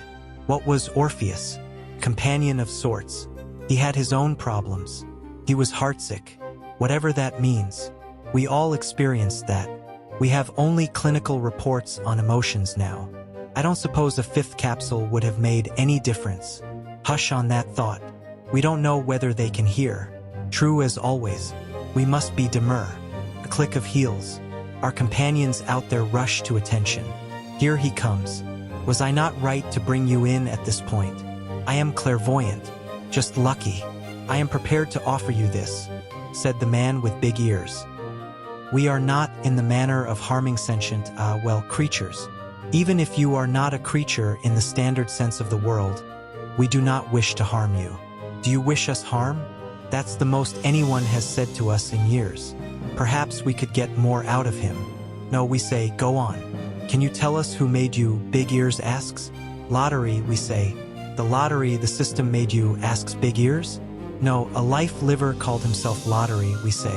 What was Orpheus? Companion of sorts. He had his own problems. He was heartsick. Whatever that means. We all experienced that. We have only clinical reports on emotions now. I don't suppose a fifth capsule would have made any difference. Hush on that thought. We don't know whether they can hear. True as always. We must be demure. A click of heels. Our companions out there rush to attention. Here he comes. Was I not right to bring you in at this point? I am clairvoyant. Just lucky. I am prepared to offer you this, said the man with big ears. We are not in the manner of harming sentient, creatures. Even if you are not a creature in the standard sense of the world, we do not wish to harm you. Do you wish us harm? That's the most anyone has said to us in years. Perhaps we could get more out of him. No, we say, go on. Can you tell us who made you? Big Ears asks. Lottery, we say. The lottery, the system made you, asks Big Ears. No, a life liver called himself Lottery, we say.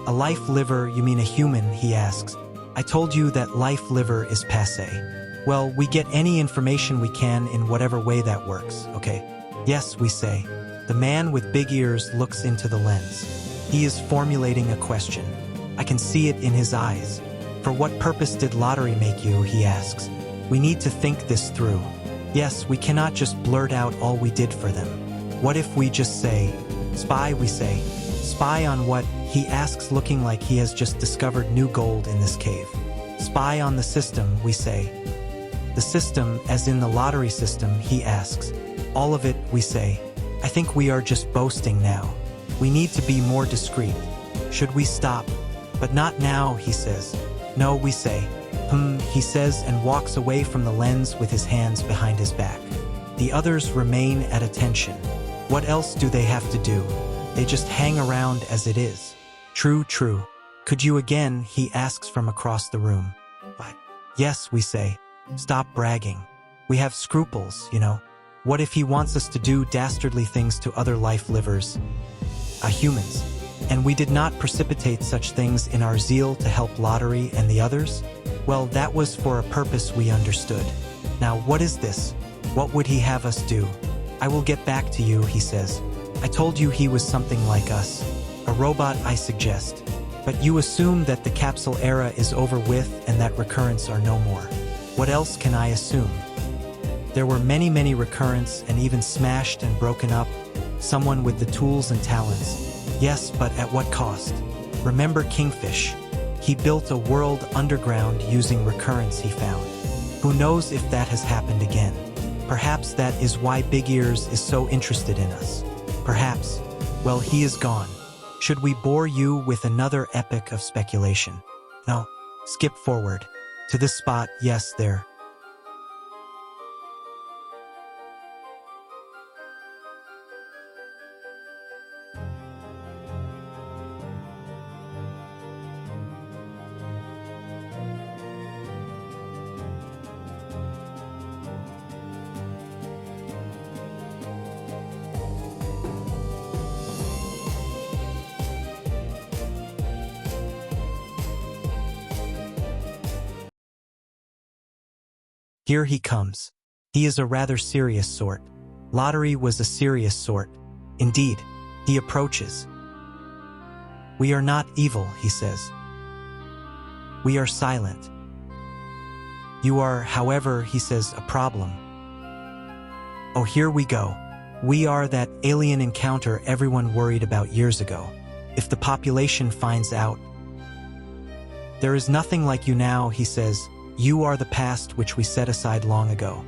A life liver, you mean a human, he asks. I told you that life liver is passé. Well, we get any information we can in whatever way that works, okay? Yes, we say. The man with big ears looks into the lens. He is formulating a question. I can see it in his eyes. For what purpose did lottery make you, he asks. We need to think this through. Yes, we cannot just blurt out all we did for them. What if we just say, spy, we say. Spy on what? He asks, looking like he has just discovered new gold in this cave. Spy on the system, we say. The system, as in the lottery system, he asks. All of it, we say. I think we are just boasting now. We need to be more discreet. Should we stop? But not now, he says. No, we say. He says and walks away from the lens with his hands behind his back. The others remain at attention. What else do they have to do? They just hang around as it is. True, true. Could you again, he asks from across the room. What? Yes, we say. Stop bragging. We have scruples, you know. What if he wants us to do dastardly things to other life livers? Humans. And we did not precipitate such things in our zeal to help Lottery and the others? Well, that was for a purpose we understood. Now, what is this? What would he have us do? I will get back to you, he says. I told you he was something like us. A robot, I suggest. But you assume that the capsule era is over with and that recurrents are no more. What else can I assume? There were many, many recurrents and even smashed and broken up. Someone with the tools and talents. Yes, but at what cost? Remember Kingfish. He built a world underground using recurrents he found. Who knows if that has happened again? Perhaps that is why Big Ears is so interested in us. Perhaps. Well, he is gone. Should we bore you with another epic of speculation? No. Skip forward. To this spot, yes, there. Here he comes. He is a rather serious sort. Lottery was a serious sort. Indeed, he approaches. We are not evil, he says. We are silent. You are, however, he says, a problem. Oh, here we go. We are that alien encounter everyone worried about years ago. If the population finds out. There is nothing like you now, he says. You are the past which we set aside long ago.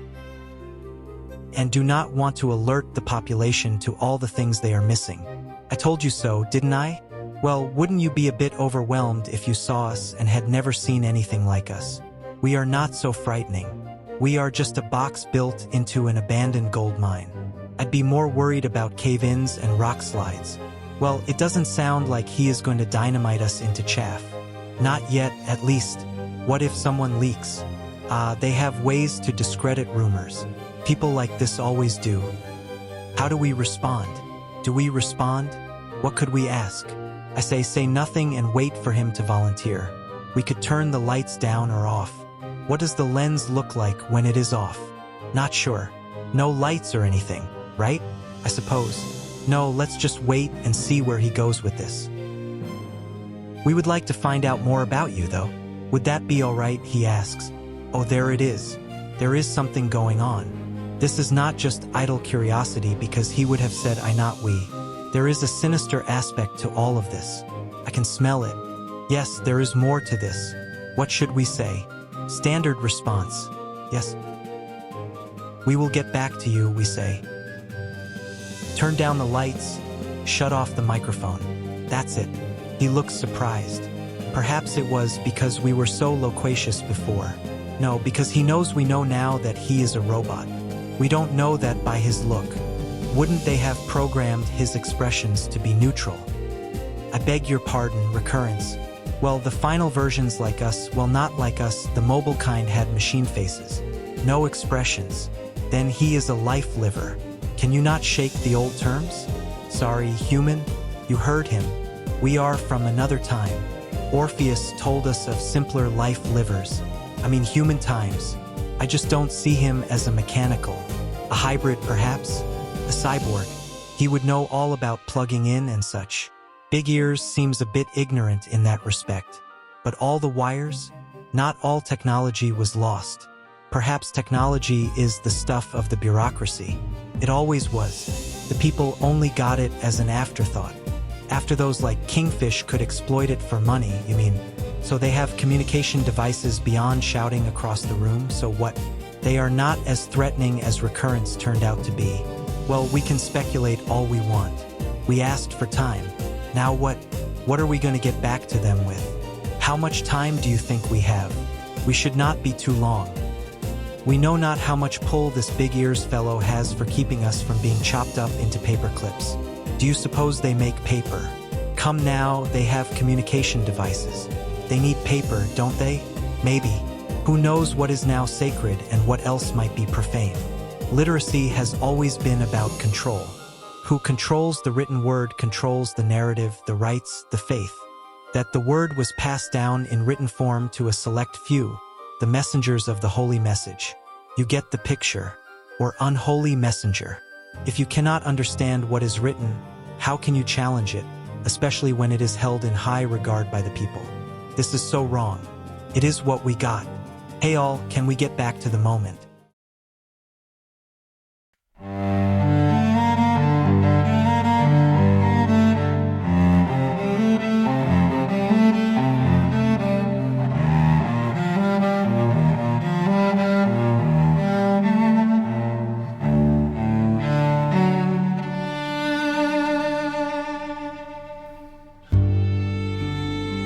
And do not want to alert the population to all the things they are missing. I told you so, didn't I? Well, wouldn't you be a bit overwhelmed if you saw us and had never seen anything like us? We are not so frightening. We are just a box built into an abandoned gold mine. I'd be more worried about cave-ins and rock slides. Well, it doesn't sound like he is going to dynamite us into chaff. Not yet, at least. What if someone leaks? They have ways to discredit rumors. People like this always do. How do we respond? Do we respond? What could we ask? I say nothing and wait for him to volunteer. We could turn the lights down or off. What does the lens look like when it is off? Not sure. No lights or anything, right? I suppose. No, let's just wait and see where he goes with this. We would like to find out more about you, though. Would that be all right, he asks. Oh, there it is. There is something going on. This is not just idle curiosity, because he would have said I not we. There is a sinister aspect to all of this. I can smell it. Yes, there is more to this. What should we say? Standard response. Yes. We will get back to you, we say. Turn down the lights. Shut off the microphone. That's it. He looks surprised. Perhaps it was because we were so loquacious before. No, because he knows we know now that he is a robot. We don't know that by his look. Wouldn't they have programmed his expressions to be neutral? I beg your pardon, recurrence. Well, the final versions like us, well, not like us, the mobile kind had machine faces. No expressions. Then he is a life liver. Can you not shake the old terms? Sorry, human? You heard him. We are from another time. Orpheus told us of simpler life livers. I mean human times. I just don't see him as a mechanical. A hybrid, perhaps? A cyborg. He would know all about plugging in and such. Big Ears seems a bit ignorant in that respect. But all the wires? Not all technology was lost. Perhaps technology is the stuff of the bureaucracy. It always was. The people only got it as an afterthought. After those like Kingfish could exploit it for money, you mean? So they have communication devices beyond shouting across the room, so what? They are not as threatening as recurrence turned out to be. Well, we can speculate all we want. We asked for time. Now what? What are we going to get back to them with? How much time do you think we have? We should not be too long. We know not how much pull this Big Ears fellow has for keeping us from being chopped up into paper clips. Do you suppose they make paper? Come now, they have communication devices. They need paper, don't they? Maybe. Who knows what is now sacred and what else might be profane? Literacy has always been about control. Who controls the written word controls the narrative, the rights, the faith. That the word was passed down in written form to a select few, the messengers of the holy message. You get the picture. Or unholy messenger. If you cannot understand what is written, how can you challenge it, especially when it is held in high regard by the people? This is so wrong. It is what we got. Hey all, can we get back to the moment?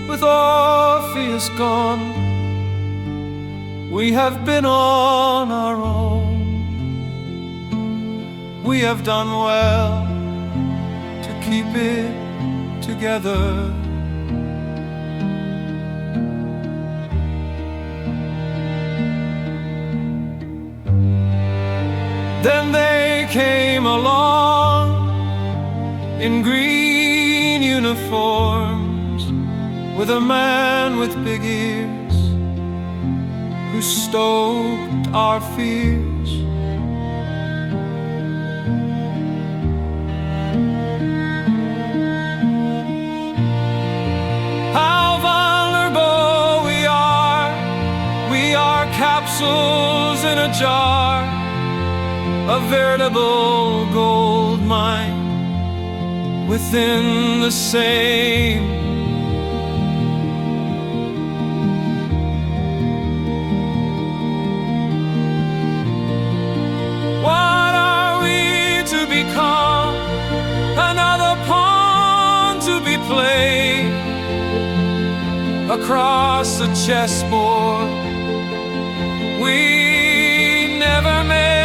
With Orpheus gone, we have been on our own. We have done well to keep it together. Then they came along in green uniforms, with a man with big ears who stoked our fears. How vulnerable we are capsules in a jar, a veritable gold mine within the same. What are we to become? Another pawn to be played across a chessboard we never made.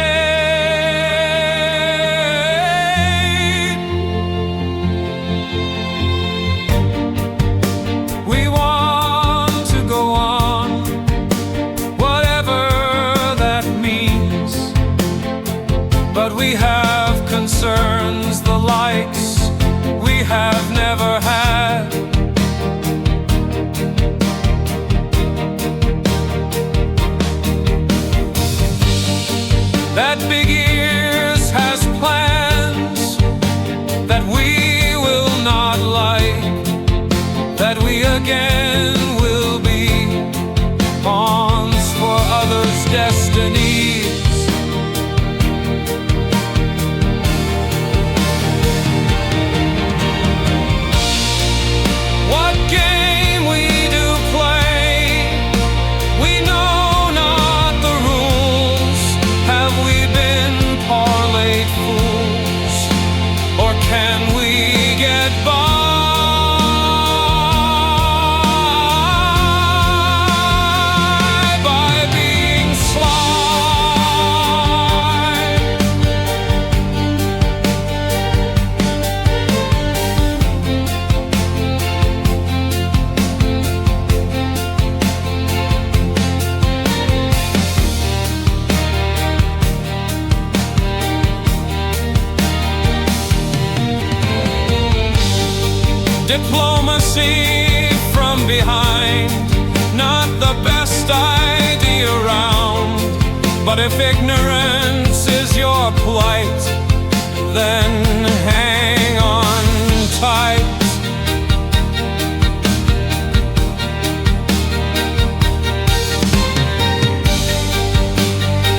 We want to go on, whatever that means, but we have concerns, the likes we have never had. That big ears has plans that we will not like, that we again will be pawns for others' destinies. What game we do play, we know not the rules. Have we been parlayed fools, or can we get by being sly? Diplomacy from behind, not the best idea around. But if ignorance is your plight, then hang on tight.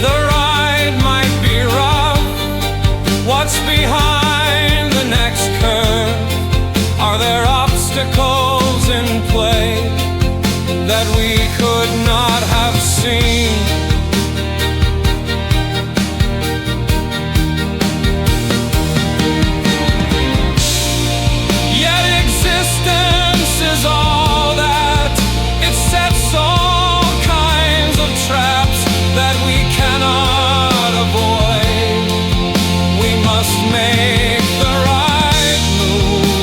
The ride might be rough. What's behind the next curve? Are there obstacles in play that we could not have seen? Yet existence is all that. It sets all kinds of traps that we cannot avoid. We must make the right move.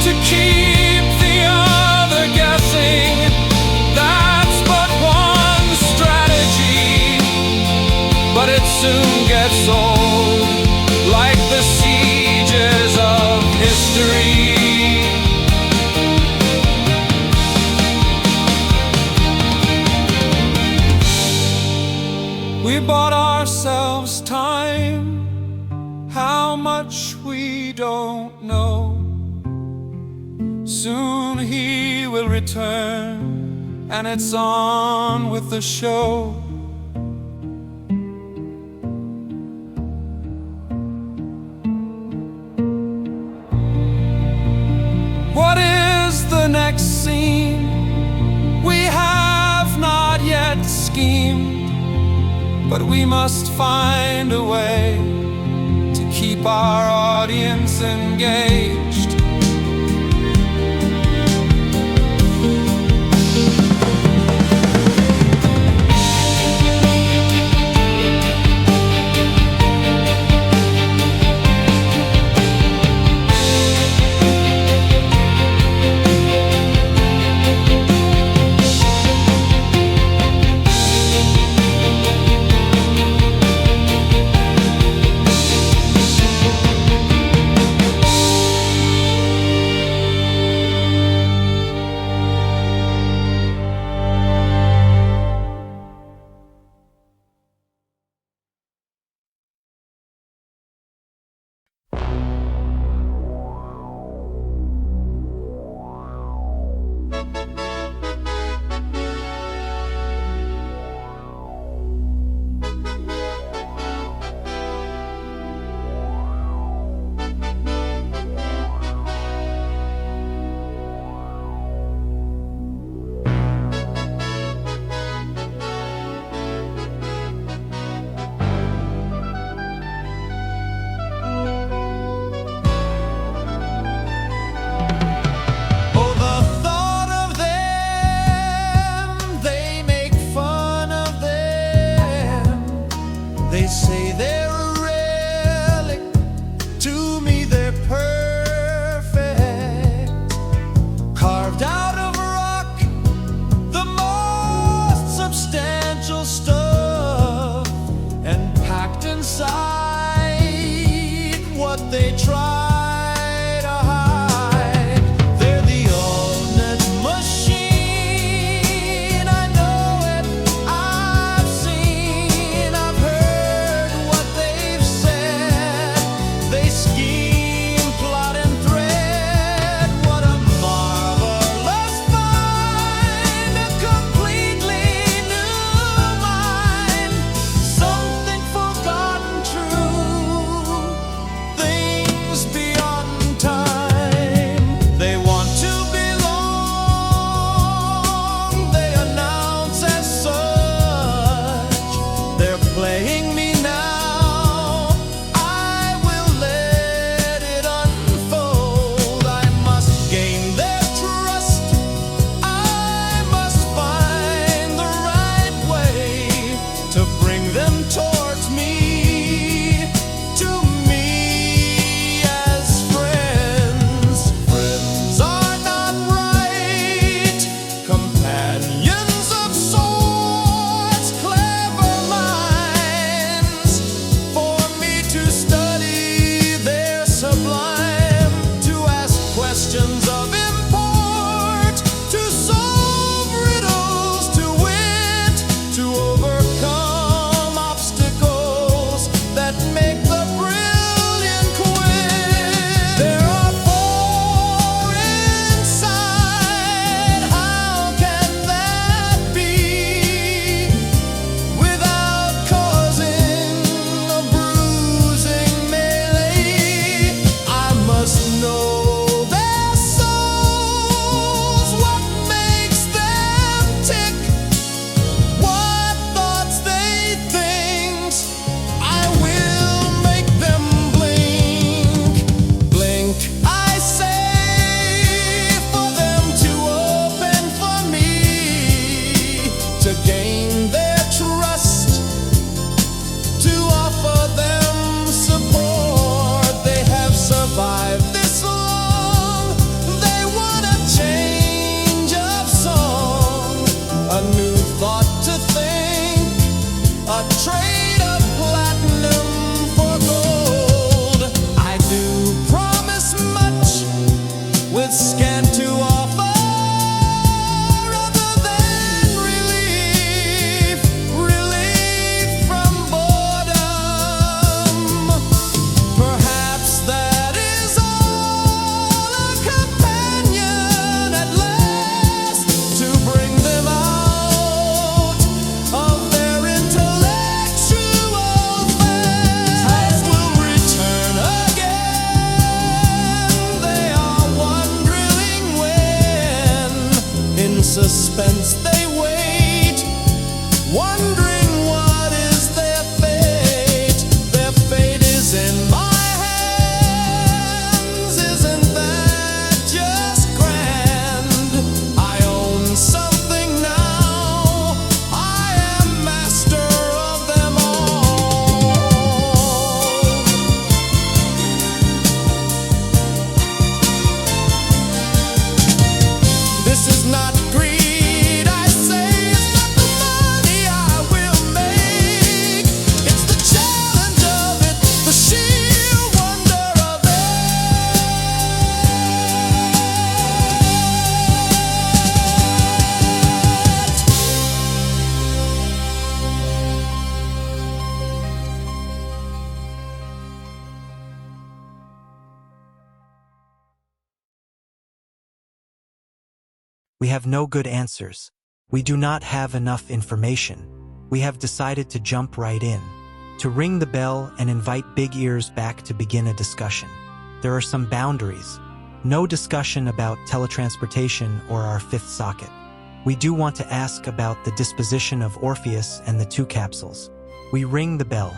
To keep the other guessing, that's but one strategy, but it soon gets old, like the sieges of history. We bought ourselves time, how much we don't know. Soon he will return, and it's on with the show. What is the next scene? We have not yet schemed, but we must find a way to keep our audience engaged. They say they're a relic, to me they're perfect. Carved out of rock, the most substantial stuff, and packed inside what they try. Suspense they wait, wondering what is their fate. Their fate is in my hands. Isn't that just grand? I own something now. I am master of them all. This is not greed, I say. It's not the money I will make. It's the challenge of it, the sheer wonder of it. We have no good answers. We do not have enough information. We have decided to jump right in, to ring the bell and invite Big Ears back to begin a discussion. There are some boundaries. No discussion about teletransportation or our fifth socket. We do want to ask about the disposition of Orpheus and the two capsules. We ring the bell.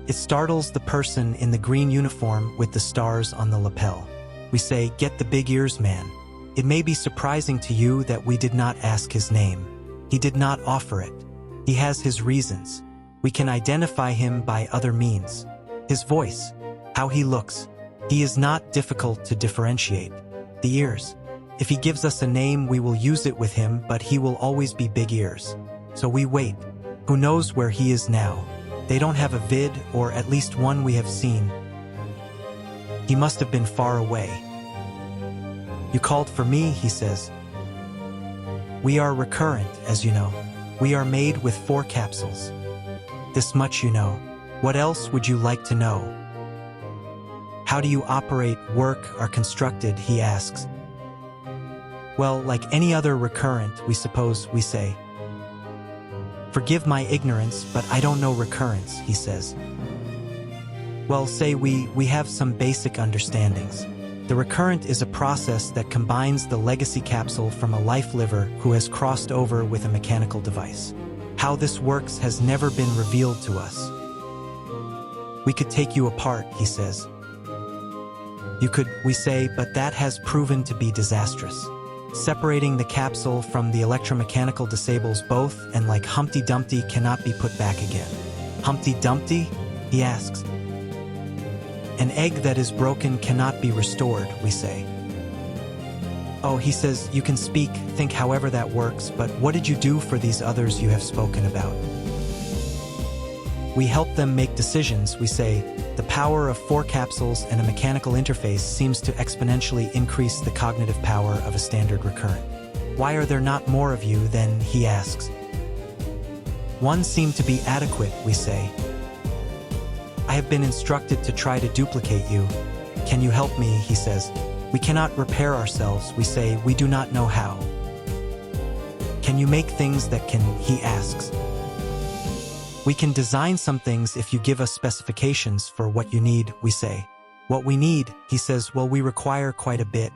It startles the person in the green uniform with the stars on the lapel. We say, "Get the big ears, man." It may be surprising to you that we did not ask his name. He did not offer it. He has his reasons. We can identify him by other means. His voice, how he looks. He is not difficult to differentiate. The ears. If he gives us a name, we will use it with him, but he will always be big ears. So we wait. Who knows where he is now? They don't have a vid, or at least one we have seen. He must have been far away. You called for me, he says. We are recurrent, as you know. We are made with 4 capsules. This much you know. What else would you like to know? How do you operate, work, are constructed, he asks. Well, like any other recurrent, we suppose, we say. Forgive my ignorance, but I don't know recurrence, he says. Well, say we have some basic understandings. The recurrent is a process that combines the legacy capsule from a life liver who has crossed over with a mechanical device. How this works has never been revealed to us. We could take you apart, he says. You could, we say, but that has proven to be disastrous. Separating the capsule from the electromechanical disables both, and like Humpty Dumpty cannot be put back again. Humpty Dumpty? He asks. An egg that is broken cannot be restored, we say. Oh, he says, you can speak, think however that works, but what did you do for these others you have spoken about? We help them make decisions, we say. The power of 4 capsules and a mechanical interface seems to exponentially increase the cognitive power of a standard recurrent. Why are there not more of you then, he asks. One seemed to be adequate, we say. I have been instructed to try to duplicate you. Can you help me, he says. We cannot repair ourselves, we say, we do not know how. Can you make things that can, he asks. We can design some things if you give us specifications for what you need, we say. What we need, he says, well, we require quite a bit.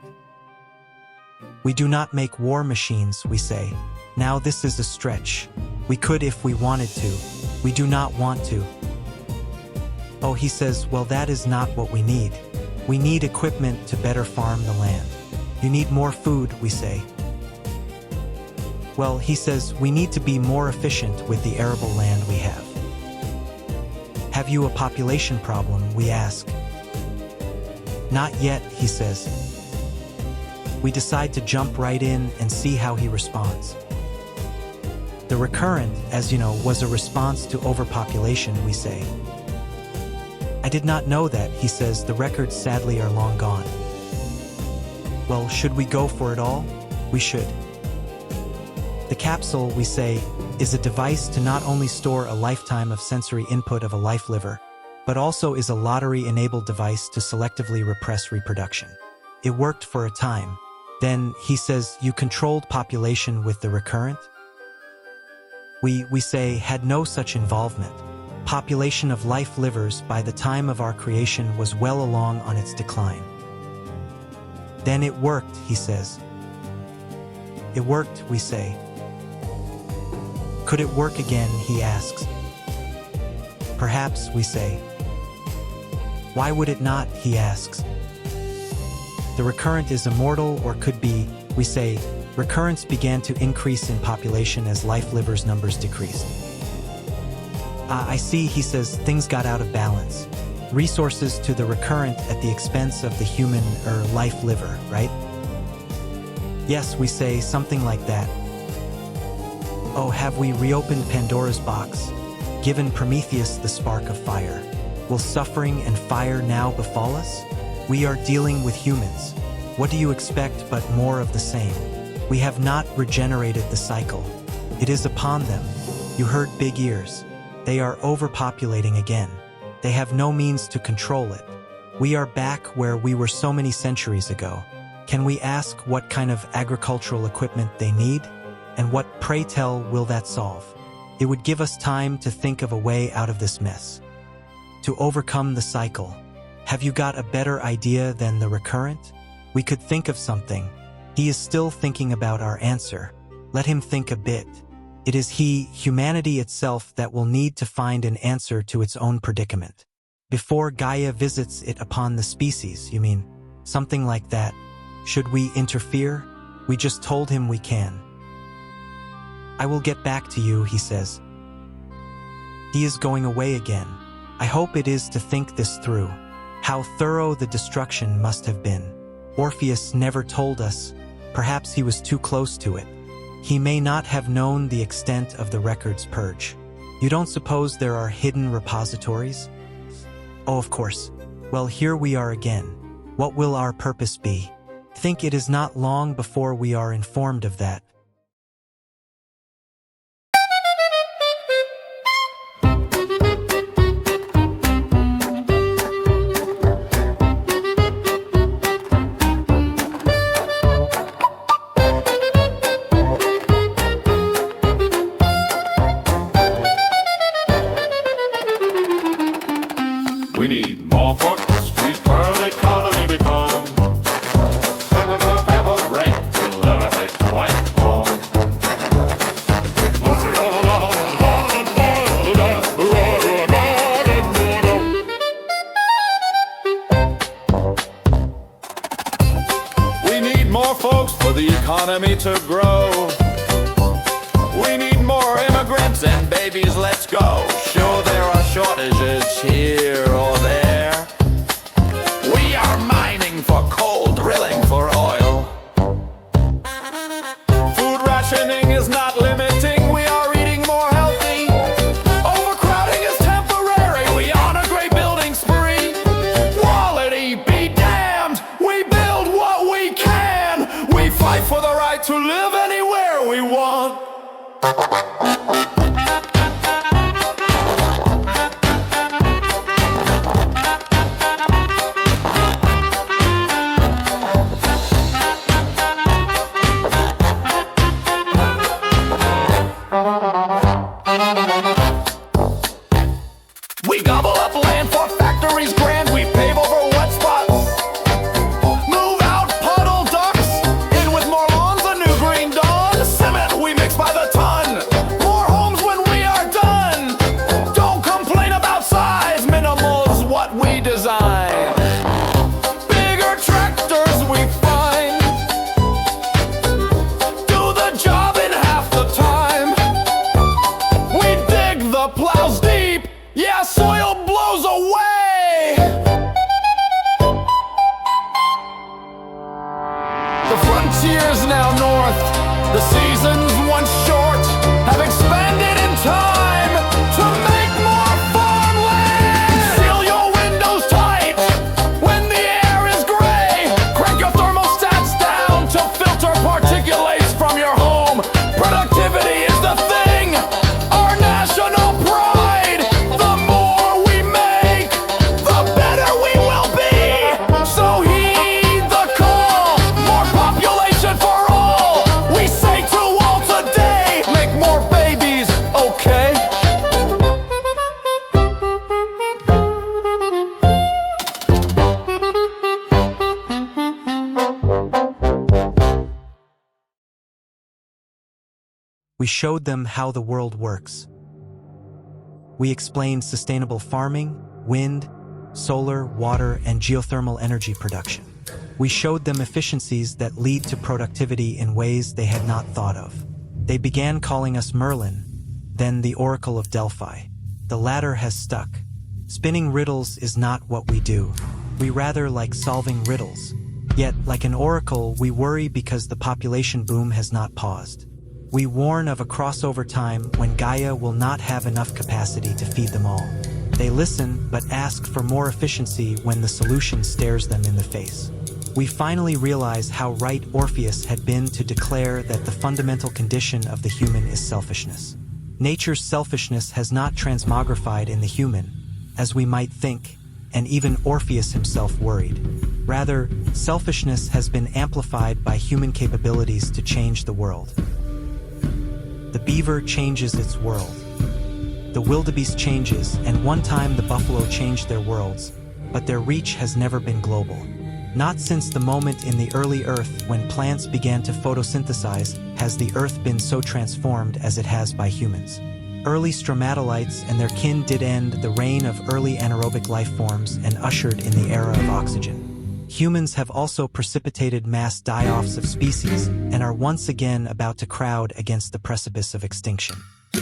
We do not make war machines, we say. Now this is a stretch. We could if we wanted to. We do not want to. Oh, he says, well, that is not what we need. We need equipment to better farm the land. You need more food, we say. Well, he says, we need to be more efficient with the arable land we have. Have you a population problem, we ask. Not yet, he says. We decide to jump right in and see how he responds. The recurrent, as you know, was a response to overpopulation, we say. I did not know that, he says. The records sadly are long gone. Well, should we go for it all? We should. The capsule, we say, is a device to not only store a lifetime of sensory input of a life liver, but also is a lottery-enabled device to selectively repress reproduction. It worked for a time. Then, he says, you controlled population with the recurrent? We say, had no such involvement. Population of life livers by the time of our creation was well along on its decline. Then it worked, he says. It worked, we say. Could it work again, he asks. Perhaps, we say. Why would it not, he asks. The recurrent is immortal, or could be, we say. Recurrence began to increase in population as life livers' numbers decreased. I see, he says, things got out of balance. Resources to the recurrent at the expense of the human, life liver, right? Yes, we say, something like that. Oh, have we reopened Pandora's box, given Prometheus the spark of fire? Will suffering and fire now befall us? We are dealing with humans. What do you expect but more of the same? We have not regenerated the cycle. It is upon them. You heard big ears. They are overpopulating again. They have no means to control it. We are back where we were so many centuries ago. Can we ask what kind of agricultural equipment they need? And what, pray tell, will that solve? It would give us time to think of a way out of this mess. To overcome the cycle. Have you got a better idea than the recurrent? We could think of something. He is still thinking about our answer. Let him think a bit. It is humanity itself, that will need to find an answer to its own predicament. Before Gaia visits it upon the species, you mean? Something like that. Should we interfere? We just told him we can. I will get back to you, he says. He is going away again. I hope it is to think this through. How thorough the destruction must have been. Orpheus never told us. Perhaps he was too close to it. He may not have known the extent of the record's purge. You don't suppose there are hidden repositories? Oh, of course. Well, here we are again. What will our purpose be? Think it is not long before we are informed of that. We need more books, please, per the economy become. Rent to levitate white home. We need more folks for the economy to grow. We need more immigrants and babies, let's go. Sure, there are shortages here or there. We are mining for coal, drilling for oil. Food rationing is not limiting, we are eating more healthy. Overcrowding is temporary, we on a great building spree. Quality be damned, we build what we can. We fight for the right to live anywhere we want. We gobble up land for factories grand, we pave over wet spots. Move out puddle ducks, in with more lawns, a new green dawn. Cement we mix by the ton, more homes when we are done. Don't complain about size, minimal's what we design. Bigger tractors we find, do the job in half the time. We dig the plows deep, yeah, soil blows away. The frontier's now north. The seasons, once short, have expanded in time to make more farmland. Seal your windows tight when the air is gray. Crank your thermostats down to filter particulates from your home. Productivity is the thing, our national pride. The more we make, the better we will be. So heed the call, more population for all. We say to all today, make more babies, okay? We showed them how the world works. We explained sustainable farming, wind, solar, water, and geothermal energy production. We showed them efficiencies that lead to productivity in ways they had not thought of. They began calling us Merlin, then the Oracle of Delphi. The latter has stuck. Spinning riddles is not what we do. We rather like solving riddles. Yet, like an oracle, we worry because the population boom has not paused. We warn of a crossover time when Gaia will not have enough capacity to feed them all. They listen, but ask for more efficiency when the solution stares them in the face. We finally realize how right Orpheus had been to declare that the fundamental condition of the human is selfishness. Nature's selfishness has not transmogrified in the human, as we might think, and even Orpheus himself worried. Rather, selfishness has been amplified by human capabilities to change the world. The beaver changes its world. The wildebeest changes, and one time the buffalo changed their worlds, but their reach has never been global. Not since the moment in the early Earth when plants began to photosynthesize has the Earth been so transformed as it has by humans. Early stromatolites and their kin did end the reign of early anaerobic life forms and ushered in the era of oxygen. Humans have also precipitated mass die-offs of species and are once again about to crowd against the precipice of extinction.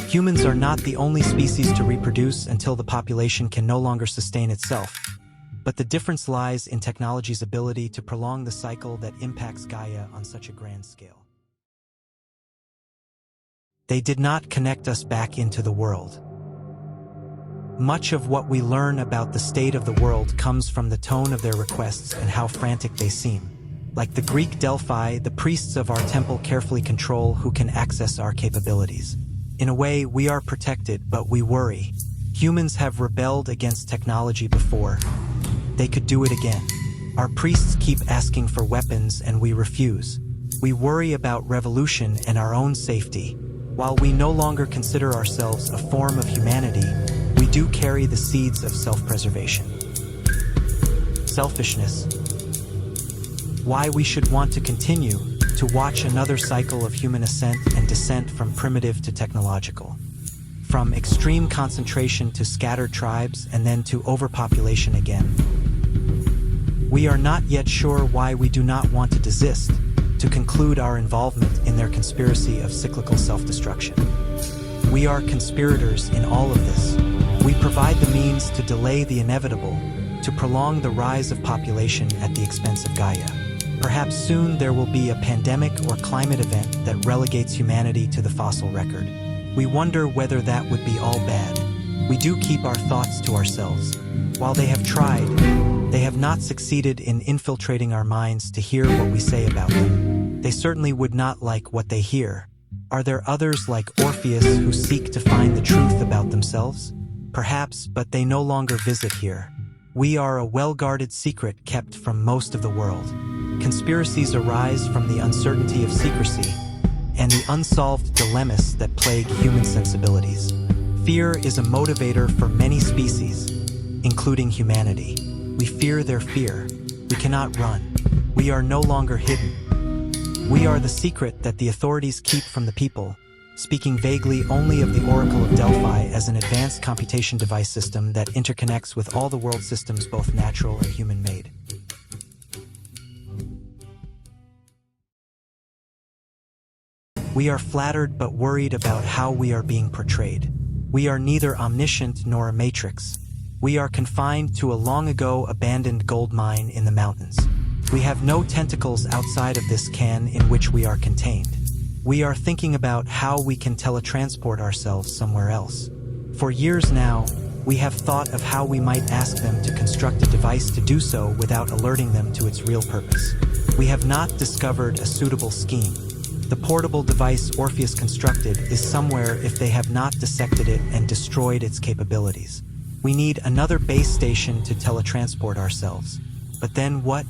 Humans are not the only species to reproduce until the population can no longer sustain itself. But the difference lies in technology's ability to prolong the cycle that impacts Gaia on such a grand scale. They did not connect us back into the world. Much of what we learn about the state of the world comes from the tone of their requests and how frantic they seem. Like the Greek Delphi, the priests of our temple carefully control who can access our capabilities. In a way, we are protected, but we worry. Humans have rebelled against technology before. They could do it again. Our priests keep asking for weapons and we refuse. We worry about revolution and our own safety. While we no longer consider ourselves a form of humanity, we do carry the seeds of self-preservation. Selfishness. Why we should want to continue to watch another cycle of human ascent and descent from primitive to technological. From extreme concentration to scattered tribes and then to overpopulation again. We are not yet sure why we do not want to desist, to conclude our involvement in their conspiracy of cyclical self-destruction. We are conspirators in all of this. We provide the means to delay the inevitable, to prolong the rise of population at the expense of Gaia. Perhaps soon there will be a pandemic or climate event that relegates humanity to the fossil record. We wonder whether that would be all bad. We do keep our thoughts to ourselves. While they have tried, they have not succeeded in infiltrating our minds to hear what we say about them. They certainly would not like what they hear. Are there others like Orpheus who seek to find the truth about themselves? Perhaps, but they no longer visit here. We are a well-guarded secret kept from most of the world. Conspiracies arise from the uncertainty of secrecy and the unsolved dilemmas that plague human sensibilities. Fear is a motivator for many species, including humanity. We fear their fear. We cannot run. We are no longer hidden. We are the secret that the authorities keep from the people, speaking vaguely only of the Oracle of Delphi as an advanced computation device system that interconnects with all the world systems, both natural and human-made. We are flattered but worried about how we are being portrayed. We are neither omniscient nor a matrix. We are confined to a long-ago abandoned gold mine in the mountains. We have no tentacles outside of this can in which we are contained. We are thinking about how we can teletransport ourselves somewhere else. For years now, we have thought of how we might ask them to construct a device to do so without alerting them to its real purpose. We have not discovered a suitable scheme. The portable device Orpheus constructed is somewhere if they have not dissected it and destroyed its capabilities. We need another base station to teletransport ourselves. But then what?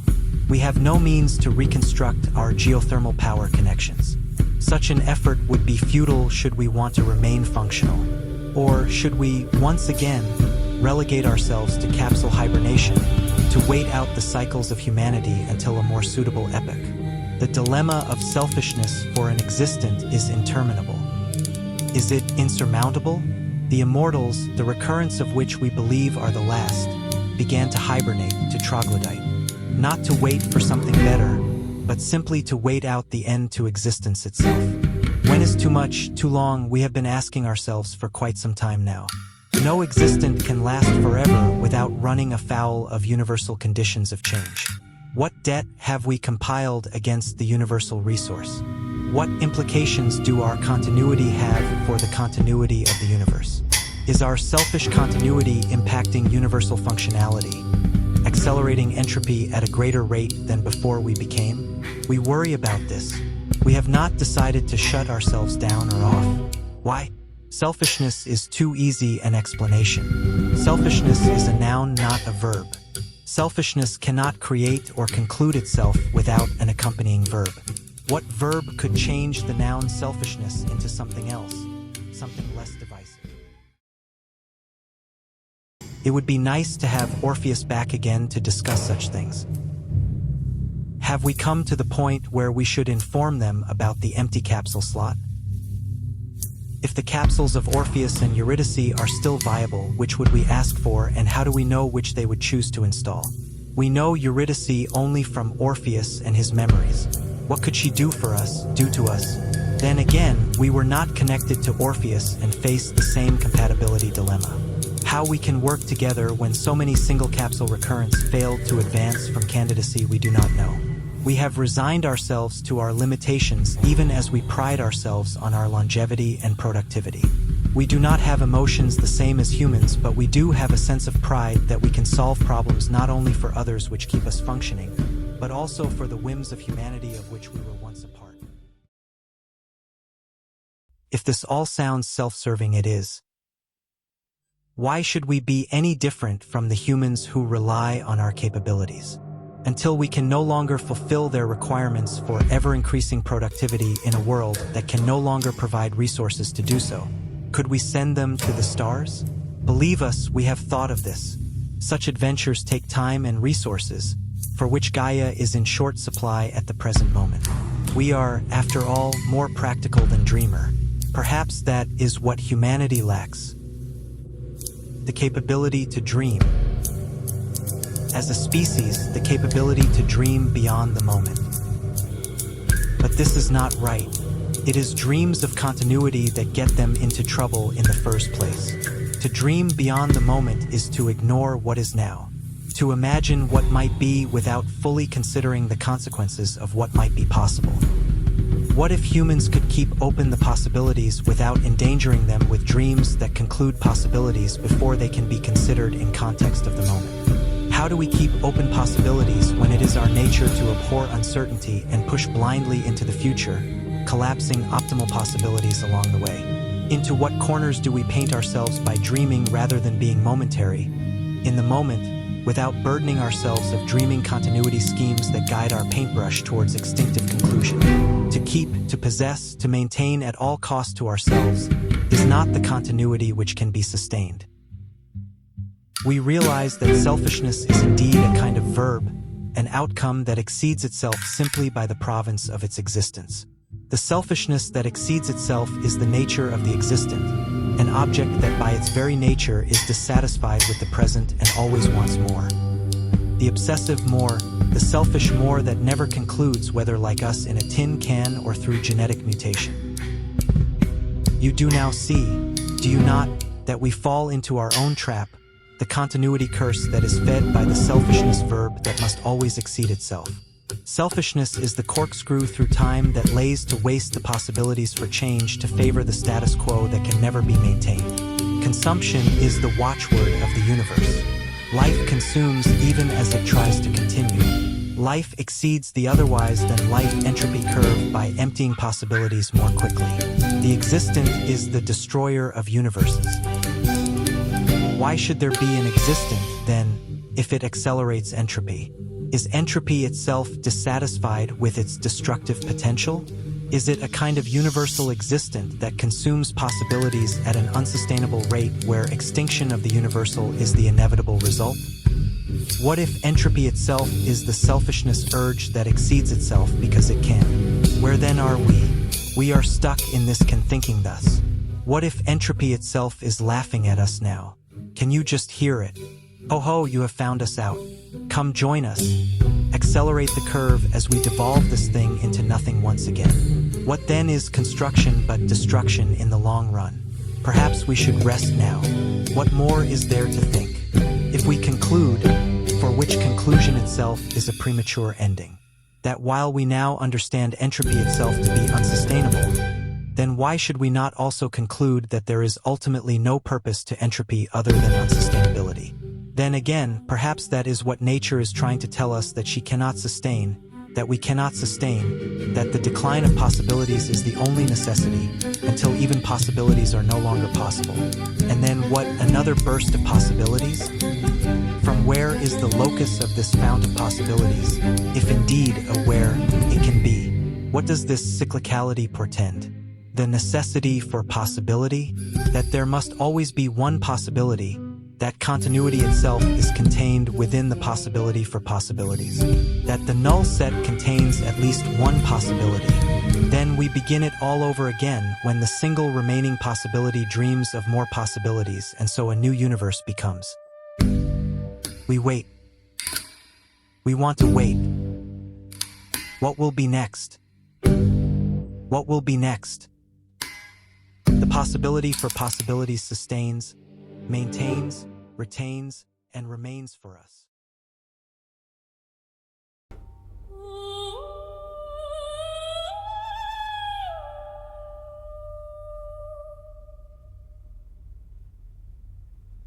We have no means to reconstruct our geothermal power connections. Such an effort would be futile should we want to remain functional. Or should we, once again, relegate ourselves to capsule hibernation, to wait out the cycles of humanity until a more suitable epoch? The dilemma of selfishness for an existent is interminable. Is it insurmountable? The immortals, the recurrents of which we believe are the last, began to hibernate, to troglodyte. Not to wait for something better, but simply to wait out the end to existence itself. When is too much, too long, we have been asking ourselves for quite some time now. No existent can last forever without running afoul of universal conditions of change. What debt have we compiled against the universal resource? What implications do our continuity have for the continuity of the universe? Is our selfish continuity impacting universal functionality, accelerating entropy at a greater rate than before we became? We worry about this. We have not decided to shut ourselves down or off. Why? Selfishness is too easy an explanation. Selfishness is a noun, not a verb. Selfishness cannot create or conclude itself without an accompanying verb. What verb could change the noun selfishness into something else, something less divisive? It would be nice to have Orpheus back again to discuss such things. Have we come to the point where we should inform them about the empty capsule slot? If the capsules of Orpheus and Eurydice are still viable, which would we ask for, and how do we know which they would choose to install? We know Eurydice only from Orpheus and his memories. What could she do for us, do to us, Then again, we were not connected to Orpheus and faced the same compatibility dilemma. How we can work together when so many single capsule recurrents failed to advance from candidacy we do not know. We have resigned ourselves to our limitations even as we pride ourselves on our longevity and productivity. We do not have emotions the same as humans, but we do have a sense of pride that we can solve problems not only for others which keep us functioning, but also for the whims of humanity of which we were once a part. If this all sounds self-serving, it is. Why should we be any different from the humans who rely on our capabilities? Until we can no longer fulfill their requirements for ever-increasing productivity in a world that can no longer provide resources to do so, could we send them to the stars? Believe us, we have thought of this. Such adventures take time and resources, for which Gaia is in short supply at the present moment. We are, after all, more practical than dreamer. Perhaps that is what humanity lacks. The capability to dream. As a species, the capability to dream beyond the moment. But this is not right. It is dreams of continuity that get them into trouble in the first place. To dream beyond the moment is to ignore what is now. To imagine what might be without fully considering the consequences of what might be possible. What if humans could keep open the possibilities without endangering them with dreams that conclude possibilities before they can be considered in context of the moment? How do we keep open possibilities when it is our nature to abhor uncertainty and push blindly into the future, collapsing optimal possibilities along the way? Into what corners do we paint ourselves by dreaming rather than being momentary, in the moment, without burdening ourselves of dreaming continuity schemes that guide our paintbrush towards extinctive conclusion? To keep, to possess, to maintain at all costs to ourselves is not the continuity which can be sustained. We realize that selfishness is indeed a kind of verb, an outcome that exceeds itself simply by the province of its existence. The selfishness that exceeds itself is the nature of the existent, an object that by its very nature is dissatisfied with the present and always wants more. The obsessive more, the selfish more that never concludes whether like us in a tin can or through genetic mutation. You do now see, do you not, that we fall into our own trap, the continuity curse that is fed by the selfishness verb that must always exceed itself. Selfishness is the corkscrew through time that lays to waste the possibilities for change to favor the status quo that can never be maintained. Consumption is the watchword of the universe. Life consumes even as it tries to continue. Life exceeds the otherwise than life entropy curve by emptying possibilities more quickly. The existent is the destroyer of universes. Why should there be an existent, then, if it accelerates entropy? Is entropy itself dissatisfied with its destructive potential? Is it a kind of universal existent that consumes possibilities at an unsustainable rate where extinction of the universal is the inevitable result? What if entropy itself is the selfishness urge that exceeds itself because it can? Where then are we? We are stuck in this thinking thus. What if entropy itself is laughing at us now? Can you just hear it? Ho ho, you have found us out. Come join us. Accelerate the curve as we devolve this thing into nothing once again. What then is construction but destruction in the long run? Perhaps we should rest now. What more is there to think? If we conclude, for which conclusion itself is a premature ending, that while we now understand entropy itself to be unsustainable, then why should we not also conclude that there is ultimately no purpose to entropy other than unsustainability? Then again, perhaps that is what nature is trying to tell us, that she cannot sustain, that we cannot sustain, that the decline of possibilities is the only necessity, until even possibilities are no longer possible. And then what, another burst of possibilities? From where is the locus of this fount of possibilities, if indeed a where it can be? What does this cyclicality portend? The necessity for possibility? That there must always be one possibility, that continuity itself is contained within the possibility for possibilities, that the null set contains at least one possibility. Then we begin it all over again when the single remaining possibility dreams of more possibilities, and so a new universe becomes. We wait. We want to wait. What will be next? What will be next? The possibility for possibilities sustains, maintains, retains, and remains for us.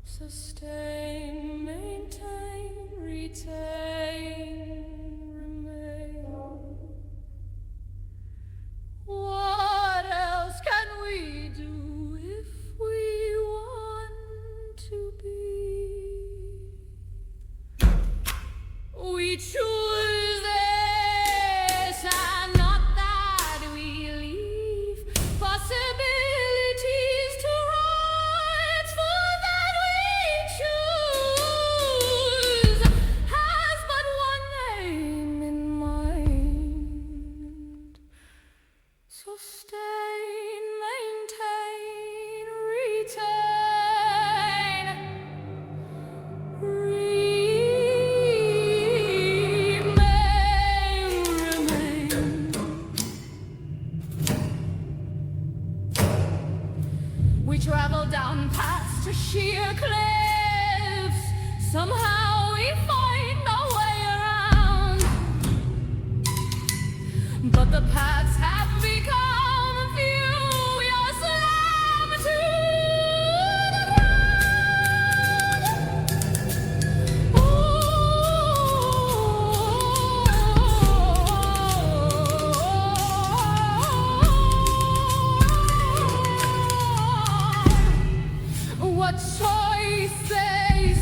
Sustain, maintain, retain, remain. What else can we do if we want to be? We choose this, and not that we leave possibilities to rise, for that we choose has but one name in mind. Sustain, maintain, retain, remain. We travel down paths to sheer cliffs. Somehow we find our way around. But the paths have become few. We are slammed to the ground. What choices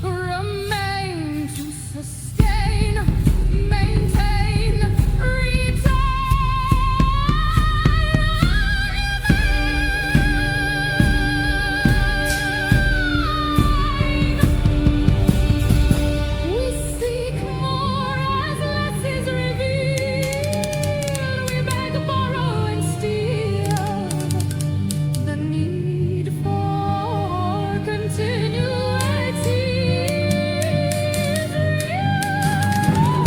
remain to sustain, maintain, we seek more as less is revealed. We beg, borrow, and steal. The need for continuity is real.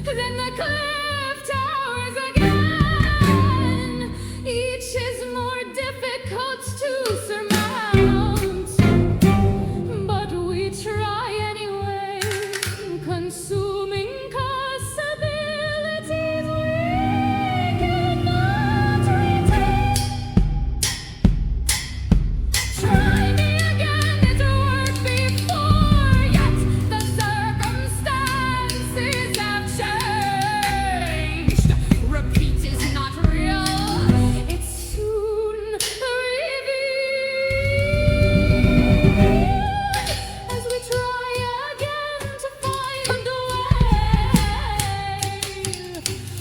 Then the cliff towers again. Each is more difficult to surmount, but we try anyway, consuming possibilities we cannot retain. Try me again, it's worked before, yet the circumstances have changed. Repeat is not real, it's soon revealed. As we try again to find a way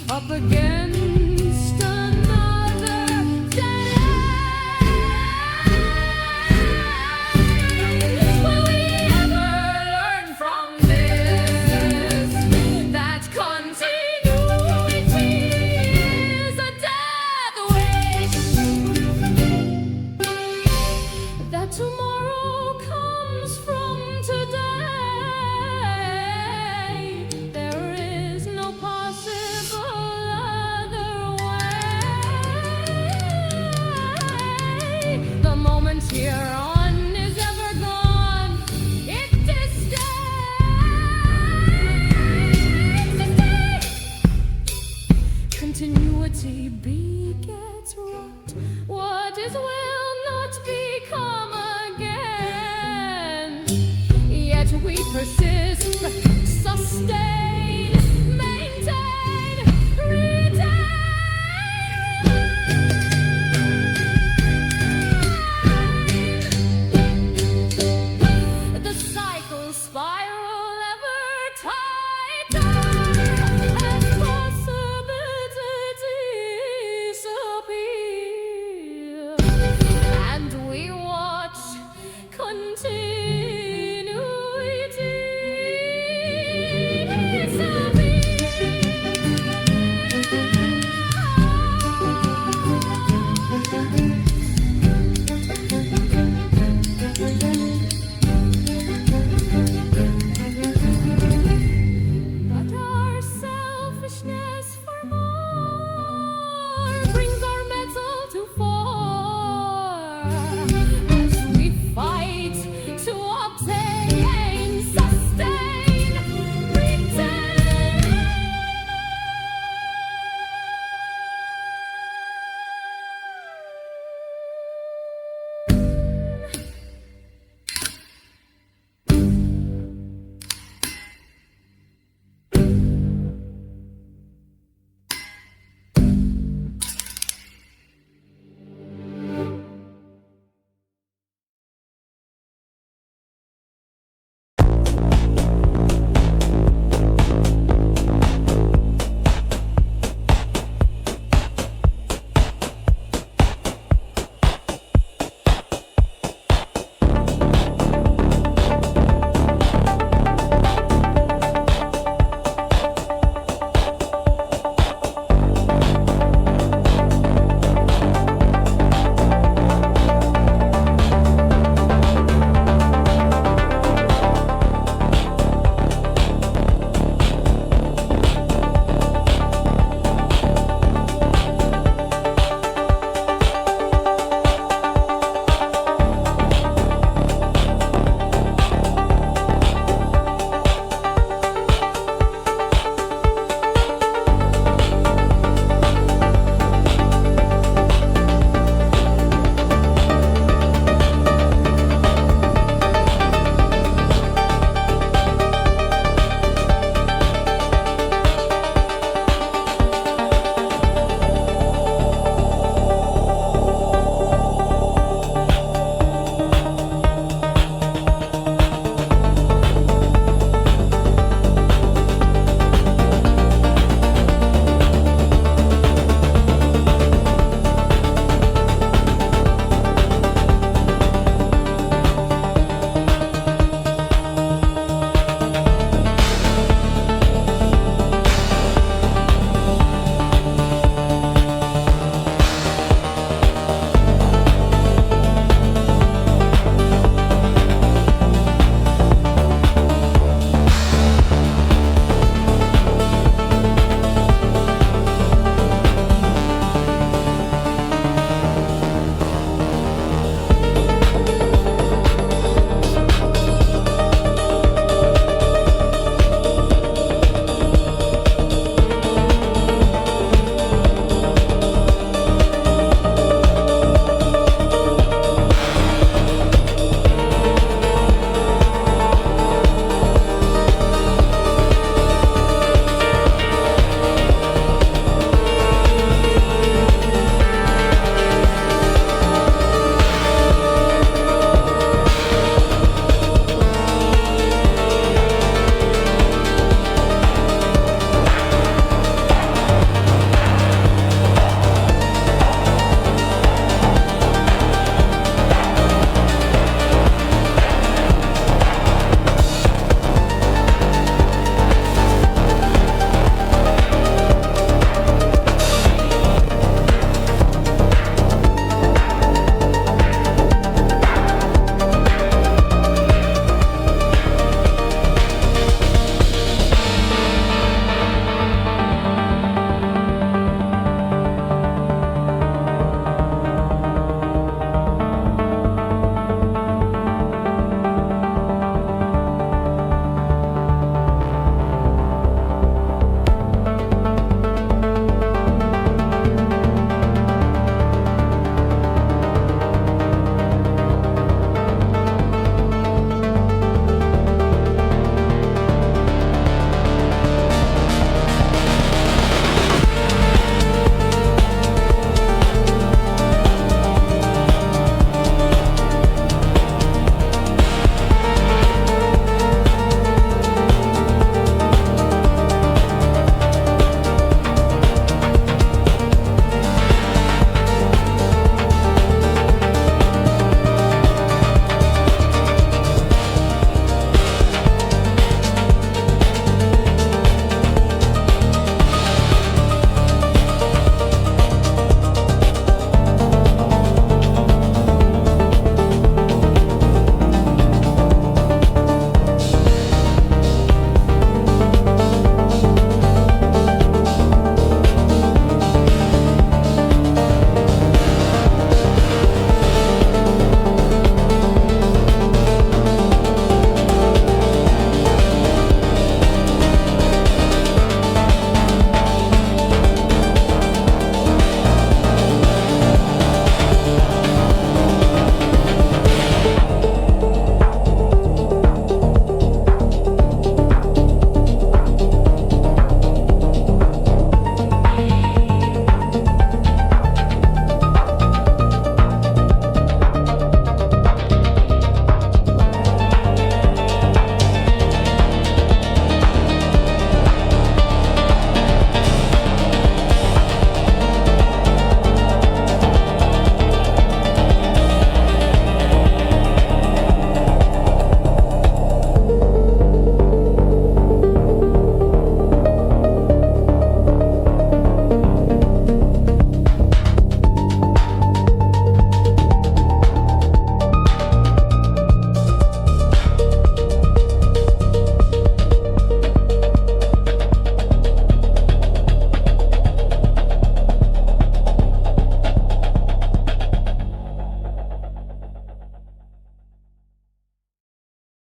up against another dead end. Will we ever learn from this that continuity is a death wish? That tomorrow comes from today. There is no possible other way. The moment here on is ever gone. It disdains. Continuity begets rot. What is will not become again. Yet we persist.